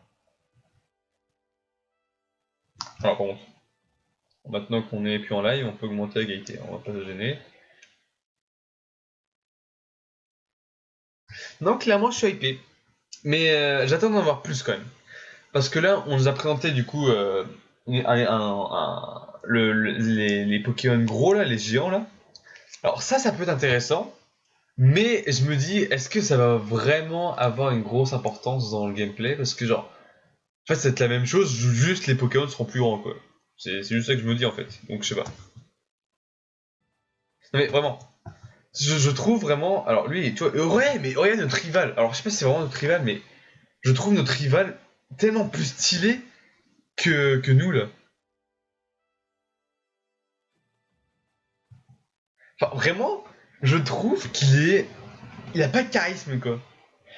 par contre, maintenant qu'on est plus en live, on peut augmenter la qualité. On va pas se gêner. Non, clairement, je suis hypé. Mais j'attends d'en voir plus quand même. Parce que là, on nous a présenté du coup les Pokémon gros là, les géants là. Alors ça peut être intéressant. Mais je me dis, est-ce que ça va vraiment avoir une grosse importance dans le gameplay? Parce que genre, en fait, c'est la même chose, juste les Pokémon seront plus grands quoi. C'est juste ça que je me dis en fait. Donc je sais pas. Non, mais vraiment, je trouve vraiment. Alors lui, tu vois, ouais, mais regarde notre rival. Alors je sais pas si c'est vraiment notre rival, mais je trouve notre rival tellement plus stylé que nous là. Enfin, vraiment, je trouve il a pas de charisme quoi.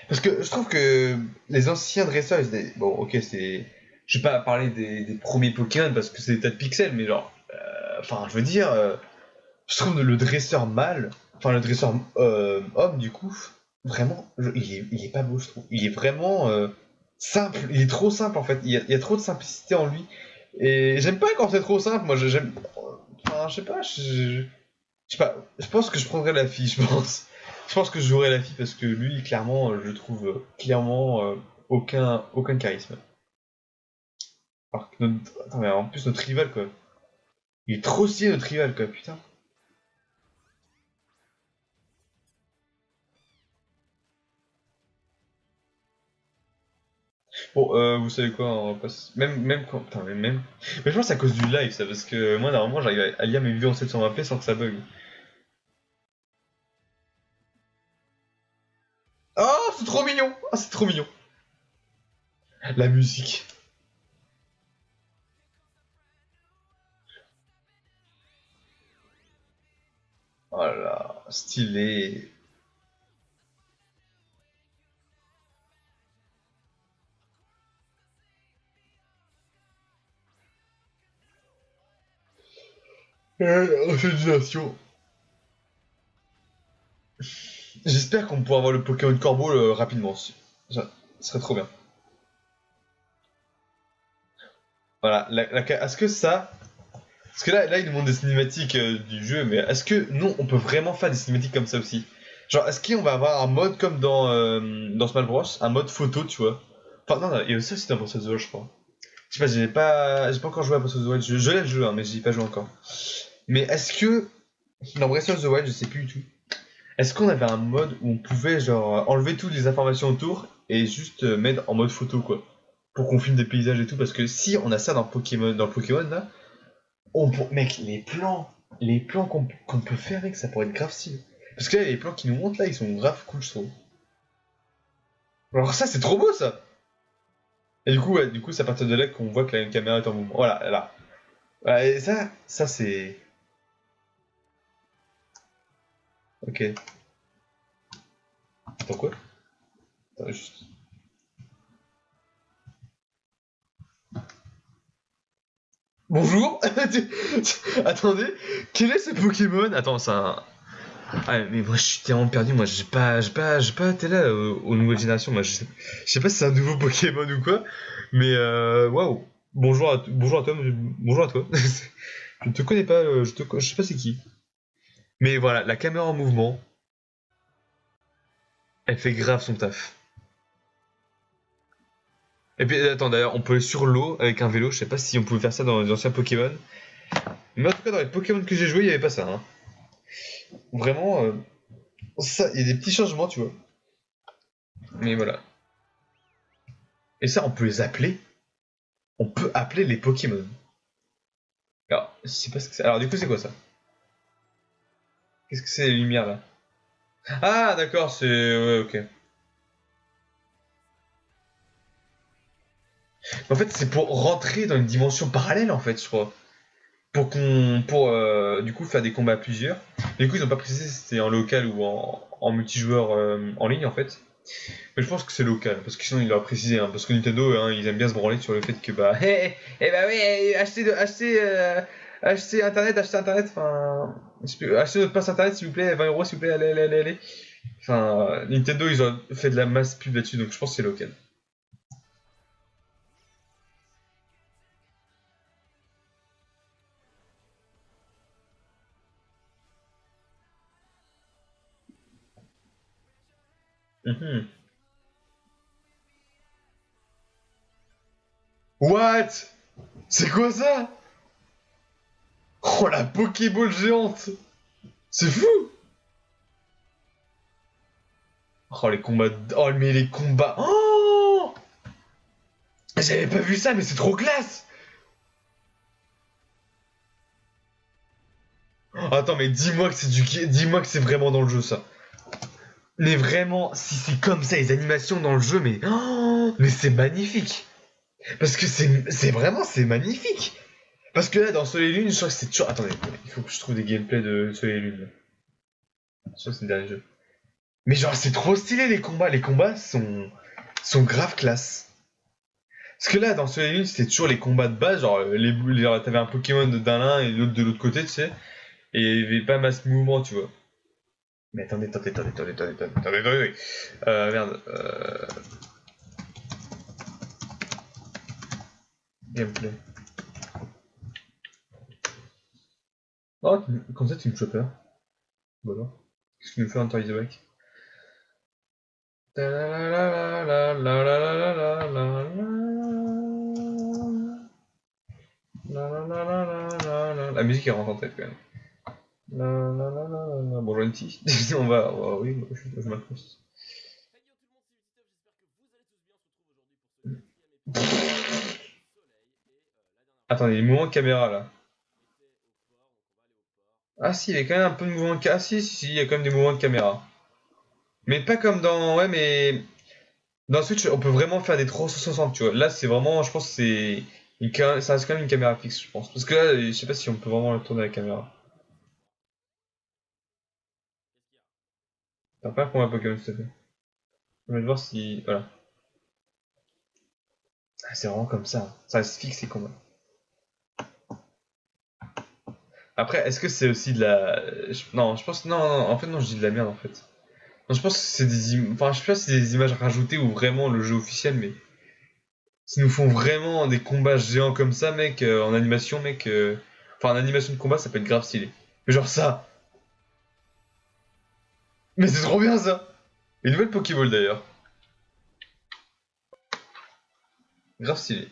Parce que je trouve que les anciens dresseurs, bon, ok, c'est, je vais pas parler des premiers Pokémon parce que c'est des tas de pixels, mais genre, enfin, je veux dire, je trouve le dresseur mâle, enfin le dresseur homme du coup, vraiment, il est pas beau, je trouve. Il est vraiment simple, il est trop simple en fait. Il y a trop de simplicité en lui. Et j'aime pas quand c'est trop simple. Moi, j'aime, enfin, je sais pas, je sais pas, je pense que je prendrais la fille, je pense. Je pense que je jouerais la fille parce que lui, clairement, je trouve clairement aucun charisme. Alors que attends, mais en plus, notre rival, quoi. Il est trop stylé, notre rival, quoi, putain. Bon, vous savez quoi, on va pas... Même quand... Putain, même... Mais je pense que c'est à cause du live, ça, parce que moi, normalement, j'arrive à lire mes vues en 720p sans que ça bug. Oh, c'est trop mignon. Oh, c'est trop mignon. La musique. Oh là là, stylé. Félicitations. J'espère qu'on pourra avoir le Pokémon Corbeau rapidement. Ça serait trop bien. Voilà. Est-ce que ça. Parce que là, il nous montre des cinématiques du jeu, mais est-ce que nous, on peut vraiment faire des cinématiques comme ça aussi? Genre, est-ce qu'on va avoir un mode comme dans Smash Bros, un mode photo, tu vois? Enfin, non, il y a aussi dans Breath of the Wild, je crois. Je sais pas, j'ai pas encore joué à Breath of the Wild. Je l'ai le jeu, hein, mais j'y ai pas joué encore. Mais est-ce que dans Breath of the Wild, je sais plus du tout. Est-ce qu'on avait un mode où on pouvait genre enlever toutes les informations autour et juste mettre en mode photo quoi, pour qu'on filme des paysages et tout? Parce que si on a ça dans Pokémon là, mec, les plans qu'on peut faire, mec, ça pourrait être grave stylé. Parce que là, les plans qui nous montrent là, ils sont grave cool, je trouve. Alors ça, c'est trop beau ça. Et du coup, ouais, c'est à partir de là qu'on voit que la caméra est en mouvement. Voilà, là. Voilà, et ça c'est... Ok. Attends, quoi? Attends, juste... Bonjour. Attendez, quel est ce Pokémon? Attends, c'est un... Ah, mais moi je suis tellement perdu, moi j'ai pas été là aux nouvelles générations, moi je sais pas si c'est un nouveau Pokémon ou quoi, mais waouh, bonjour à toi, bonjour à toi, je ne te connais pas, je sais pas c'est qui, mais voilà, la caméra en mouvement, elle fait grave son taf. Et puis attends, d'ailleurs on peut aller sur l'eau avec un vélo, je sais pas si on pouvait faire ça dans les anciens Pokémon, mais en tout cas dans les Pokémon que j'ai joué il y avait pas ça, hein. Vraiment, ça, il y a des petits changements tu vois, mais voilà. Et ça, on peut les appeler. On peut appeler les Pokémon. Alors, je sais pas ce que c'est. Alors, du coup, c'est quoi ça? Qu'est-ce que c'est les lumières là? Ah, d'accord, c'est. Ouais, ok. En fait, c'est pour rentrer dans une dimension parallèle, en fait, je crois. Pour du coup faire des combats à plusieurs. Du coup, ils ont pas précisé si c'était en local ou en multijoueur en ligne, en fait. Mais je pense que c'est local, parce que sinon il leur a précisé, hein, parce que Nintendo, hein, ils aiment bien se branler sur le fait que bah, bah oui, achetez internet, enfin, achetez notre passe internet s'il vous plaît, 20 € s'il vous plaît, allez. Enfin, Nintendo ils ont fait de la masse pub là-dessus, donc je pense que c'est local. Mhm. What? C'est quoi ça? Oh la Pokéball géante! C'est fou! Oh les combats, oh mais les combats, oh! J'avais pas vu ça, mais c'est trop classe! Attends, mais dis-moi que dis-moi que c'est vraiment dans le jeu ça. Mais vraiment, si c'est comme ça les animations dans le jeu, mais mais c'est magnifique. Parce que c'est magnifique. Parce que là dans Soleil et Lune, je crois que c'est toujours. Attendez, il faut que je trouve des gameplays de Soleil et Lune. Je crois que c'est le dernier jeu. Mais genre c'est trop stylé les combats sont grave classe. Parce que là dans Soleil et Lune, c'était toujours les combats de base, genre t'avais un Pokémon d'un l'un et l'autre de l'autre côté, tu sais. Et il y avait pas masse mouvement, tu vois. Mais attendez. Merde. Gameplay. Oh, comme ça tu me chopper. Voilà. Qu'est-ce que tu me fais Enter the Back? La musique elle rentre en tête quand même. Bon, gentil. Oui, je m'accroche. Hey yo tout le monde, c'est Utitop, j'espère que vous allez tous bien. On se retrouve aujourd'hui pour ce 4ème épisode du Soleil. Et la dernière fois, Attendez, les mouvements de caméra là. on était au port, donc on va aller au port. Ah si, il y avait quand même un peu de mouvement de caméra. Ah si, il y a quand même des mouvements de caméra. Mais pas comme dans... Ouais, mais... Dans Switch, on peut vraiment faire des 360, tu vois. Là, c'est vraiment... Je pense que c'est... Ça reste quand même une caméra fixe, je pense. Parce que là, je sais pas si on peut vraiment le tourner la caméra. Qu'est-ce qu'il y a? T'as pas un combat Pokémon, s'il te plaît. On va voir si... Voilà. Ah, c'est vraiment comme ça. Ça reste fixe, les combats. Après, est-ce que c'est aussi de la... Non, je pense... Non, en fait, non, je dis de la merde, en fait. Non, je pense que c'est Enfin, je sais pas si c'est des images rajoutées ou vraiment le jeu officiel, mais... S'ils nous font vraiment des combats géants comme ça, mec, en animation, mec... Enfin, en animation de combat, ça peut être grave stylé. Mais genre ça. Mais c'est trop bien, ça. Une nouvelle Pokéball, d'ailleurs. Grave stylé.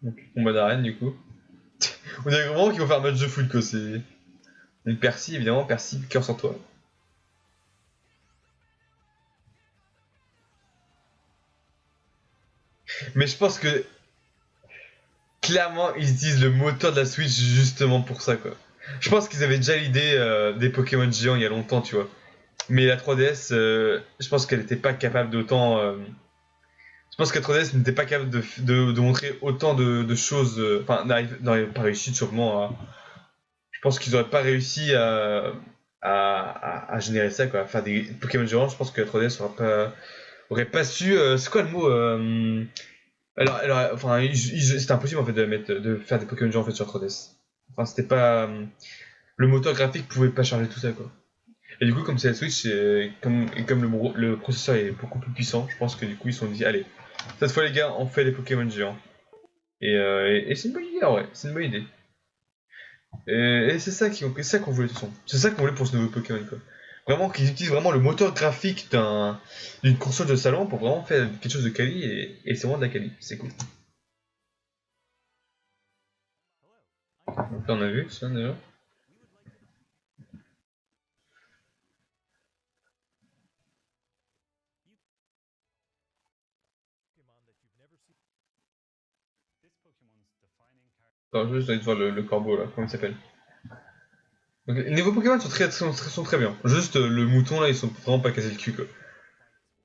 Donc, combat d'arène, du coup. On dirait vraiment qu'ils vont faire un match de foot, quoi. C'est... Donc, Percy, évidemment. Percy, cœur sur toi. Mais je pense que... Clairement, ils utilisent le moteur de la Switch justement pour ça, quoi. Je pense qu'ils avaient déjà l'idée des Pokémon géants il y a longtemps, tu vois. Mais la 3DS, je pense qu'elle était pas capable d'autant... C'est pense que 3DS n'était pas capable de montrer autant de choses. Enfin, n'aurait pas réussi sûrement à. Je pense qu'ils auraient pas réussi à générer ça, quoi. À faire des Pokémon géants, je pense que la 3DS aurait pas su. C'est quoi le mot enfin, c'était impossible en fait de faire des Pokémon géants en fait sur 3DS. Enfin, c'était pas. Le moteur graphique pouvait pas charger tout ça, quoi. Et du coup, comme c'est la Switch, et comme le processeur est beaucoup plus puissant, je pense que du coup ils se sont dit, allez, cette fois les gars, on fait des Pokémon géants. Et c'est une bonne idée, ouais, c'est une bonne idée. Et c'est ça qu'on voulait de toute façon. C'est ça qu'on voulait pour ce nouveau Pokémon, quoi. Vraiment qu'ils utilisent vraiment le moteur graphique d'une console de salon pour vraiment faire quelque chose de quali et c'est vraiment de la quali, c'est cool. Donc là on a vu ça déjà. Pokemon that you've never seen. Alors juste envie de voir le corbeau là, comment il s'appelle. Donc, les nouveaux Pokémon sont très bien. Juste le mouton là, ils sont vraiment pas cassés le cul, quoi.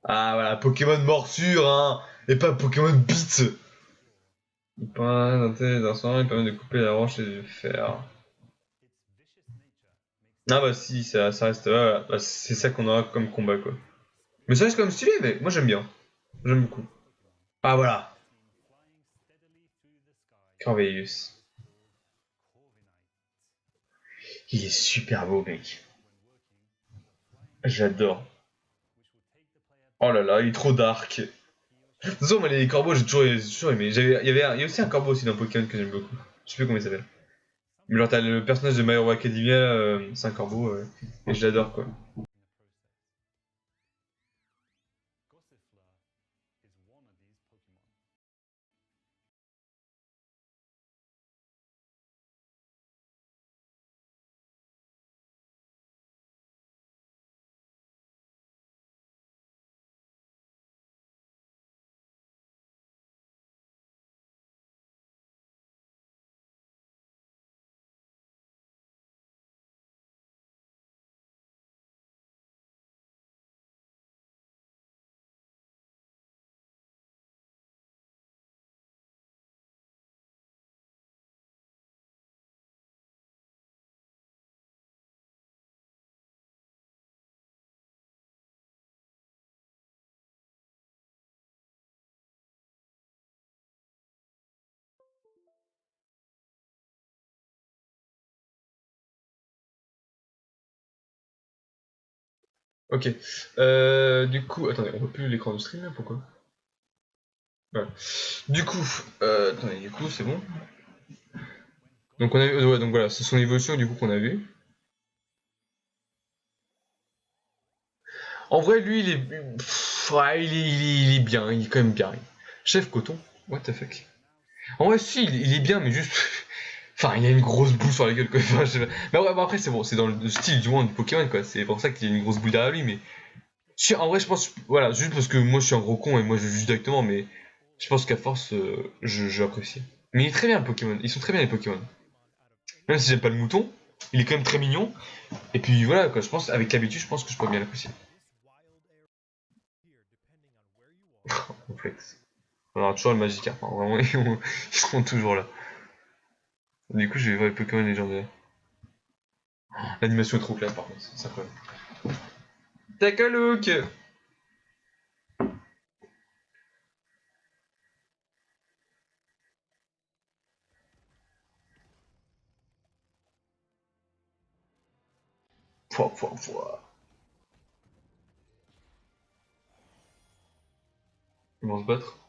Ah voilà, Pokémon morsure, hein, et pas Pokémon bite. Il peint d'un tête d'instant, il permet de couper la branche et de faire. Ah bah si, ça reste. Voilà, bah, c'est ça qu'on aura comme combat, quoi. Mais ça reste quand même stylé, mec. Moi j'aime bien. J'aime beaucoup. Ah voilà. Corvelius. Il est super beau, mec. J'adore. Oh là là, il est trop dark. De toute façon, moi, les corbeaux, j'ai toujours aimé. Il y a aussi un corbeau aussi dans Pokémon que j'aime beaucoup. Je sais plus comment il s'appelle. Mais genre, t'as le personnage de My Hero Academia, c'est un corbeau, et je l'adore, quoi. Ok. Du coup, attendez, on voit plus l'écran du stream là, pourquoi? Voilà. Du coup, attendez, du coup, c'est bon. Donc on a vu, ouais, donc voilà, c'est son évolution du coup qu'on a vu. En vrai, lui, il est, ouais, il est bien, il est quand même bien. Chef Coton, what the fuck. En vrai, si, il est bien, mais juste, enfin, il a une grosse boule sur la gueule, quoi. Enfin, je sais pas. Mais ouais, bah après, c'est bon, c'est dans le style du monde du Pokémon, quoi. C'est pour ça qu'il a une grosse boule derrière lui, mais en vrai, je pense, voilà, juste parce que moi, je suis un gros con et moi, je juge directement, mais je pense qu'à force, je apprécie. Mais il est très bien le Pokémon. Ils sont très bien les Pokémon. Même si j'aime pas le mouton, il est quand même très mignon. Et puis voilà, quoi. Je pense, avec l'habitude, je pense que je peux bien l'apprécier. Complexe. On aura toujours le Magikarp, hein. Vraiment, ils seront toujours là. Du coup, je vais voir les Pokémon légendaires. L'animation est trop claire, par contre, c'est incroyable. Takalook. Pouah. Ils vont se battre.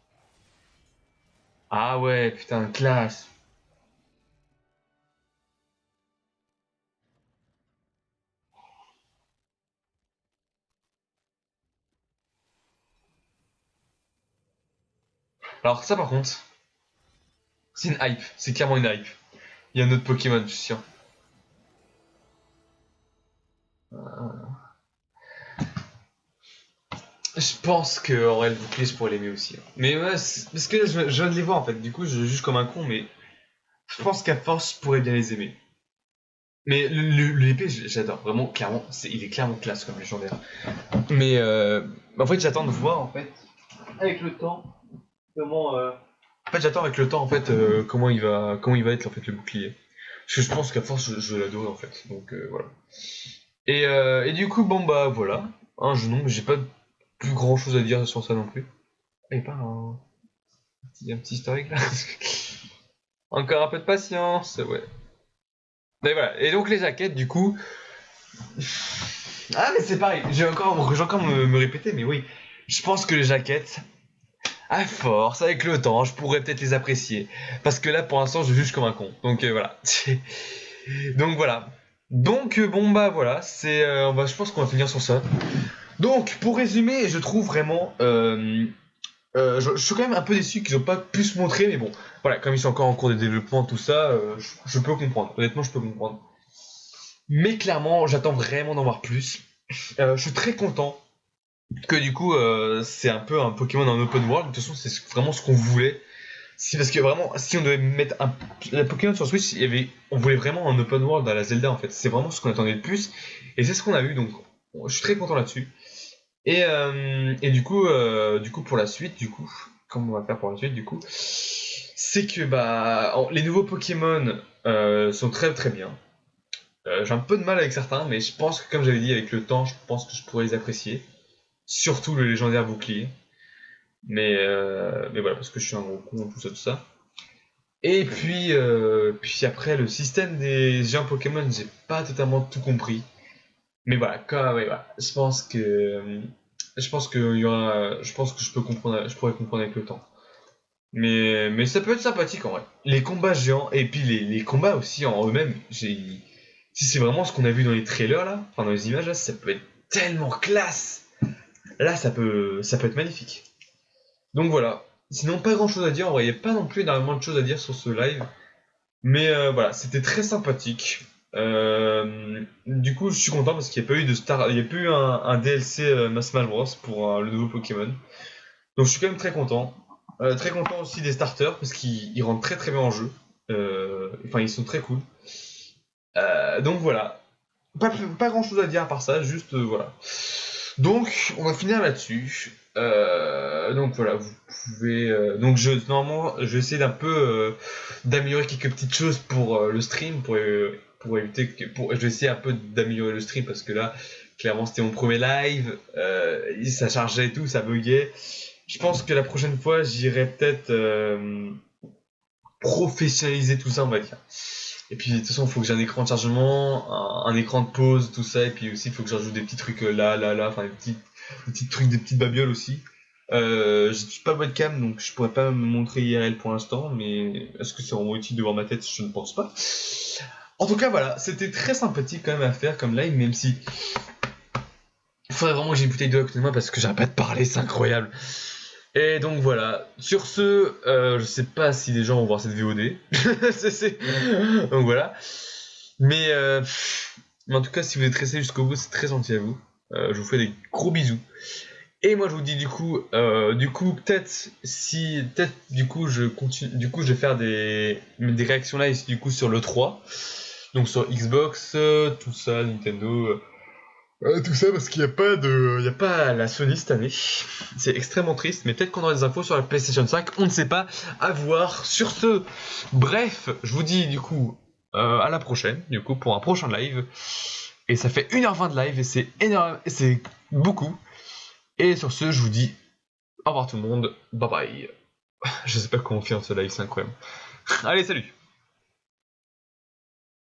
Ah ouais, putain, classe. Alors ça par contre, c'est une hype, c'est clairement une hype. Il y a un autre Pokémon, je suis sûr. Je pense que Aurel Bouclier, je pourrais l'aimer aussi, hein. Mais ouais, parce que je viens de les voir en fait, du coup je juge comme un con, mais je pense qu'à force je pourrais bien les aimer. Mais l'épée, j'adore, vraiment, clairement, il est clairement classe comme légendaire. Mais en fait, j'attends de voir en fait, avec le temps, Comment En fait, j'attends avec le temps en fait comment il va être en fait le bouclier. Parce que je pense qu'à force je vais l'adorer en fait. Donc voilà. Et du coup bon bah voilà. Non, j'ai pas plus grand chose à dire sur ça non plus. Et pas un petit historique là. Encore un peu de patience, ouais. Et voilà. Et donc les jaquettes du coup. Ah mais c'est pareil. J'ai encore me répéter, mais oui. Je pense que les jaquettes. À force, avec le temps, je pourrais peut-être les apprécier. Parce que là, pour l'instant, je juge comme un con. Donc voilà. Donc voilà. Donc bon bah voilà, je pense qu'on va finir sur ça. Donc pour résumer, je trouve vraiment, je suis quand même un peu déçu qu'ils n'ont pas pu se montrer, mais bon, voilà, comme ils sont encore en cours de développement, tout ça, je peux comprendre. Honnêtement, je peux comprendre. Mais clairement, j'attends vraiment d'en voir plus. Je suis très content que du coup c'est un peu un Pokémon en open world. De toute façon c'est vraiment ce qu'on voulait. Si, parce que vraiment si on devait mettre la Pokémon sur Switch, on voulait vraiment un open world à la Zelda en fait. C'est vraiment ce qu'on attendait le plus et c'est ce qu'on a eu, donc je suis très content là-dessus. Et du coup pour la suite, du coup comment on va faire pour la suite du coup, c'est que les nouveaux Pokémon sont très très bien. J'ai un peu de mal avec certains, mais je pense que comme j'avais dit, avec le temps, je pense que je pourrais les apprécier. Surtout le légendaire bouclier. Mais voilà, parce que je suis un gros con, tout ça. Et puis après, le système des géants Pokémon, j'ai pas totalement tout compris. Mais voilà, voilà. Je pense que je pourrais comprendre avec le temps. Mais ça peut être sympathique en vrai. Les combats géants, et puis les combats aussi en eux-mêmes, si c'est vraiment ce qu'on a vu dans les trailers là, enfin dans les images là, ça peut être tellement classe. Là, ça peut être magnifique. Donc voilà. Sinon, pas grand chose à dire. En vrai, il n'y a pas non plus énormément de choses à dire sur ce live. Mais voilà, c'était très sympathique. Du coup, je suis content parce qu'il n'y a pas eu un DLC Smash Bros pour le nouveau Pokémon. Donc je suis quand même très content. Très content aussi des starters parce qu'ils rentrent très très bien en jeu. Enfin, ils sont très cool. Donc voilà. Pas grand chose à dire à part ça, juste voilà. Donc, on va finir là-dessus. Donc voilà, vous pouvez. Donc normalement, je vais essayer d'un peu d'améliorer quelques petites choses pour le stream, pour éviter que, je vais essayer un peu d'améliorer le stream parce que là, clairement, c'était mon premier live, ça chargeait et tout, ça buguait. Je pense que la prochaine fois, j'irai peut-être professionnaliser tout ça, on va dire. Et puis de toute façon, il faut que j'ai un écran de chargement, un écran de pause, tout ça, et puis aussi il faut que j'ajoute des petits trucs là, enfin des petits trucs, des petites babioles aussi. J'ai pas de webcam, donc je pourrais pas me montrer IRL pour l'instant, mais est-ce que c'est vraiment utile de voir ma tête? Je ne pense pas. En tout cas, voilà, c'était très sympathique quand même à faire comme live, même si il faudrait vraiment que j'ai une bouteille d'eau à côté de moi parce que j'arrête pas de parler, c'est incroyable. Et donc voilà, sur ce, je sais pas si les gens vont voir cette VOD. Donc voilà. Mais en tout cas, si vous êtes resté jusqu'au bout, c'est très gentil à vous. Je vous fais des gros bisous. Et moi je vous dis du coup peut-être je vais faire des réactions live du coup sur l'E3. Donc sur Xbox, tout ça, Nintendo. Tout ça parce qu'il n'y a pas la Sony cette année. C'est extrêmement triste, mais peut-être qu'on aura des infos sur la PlayStation 5, on ne sait pas, à voir. Sur ce, bref, je vous dis du coup à la prochaine, du coup pour un prochain live. Et ça fait 1h20 de live et c'est énorme, et c'est beaucoup. Et sur ce, je vous dis au revoir tout le monde, bye bye. Je sais pas comment faire ce live, c'est incroyable. Allez, salut.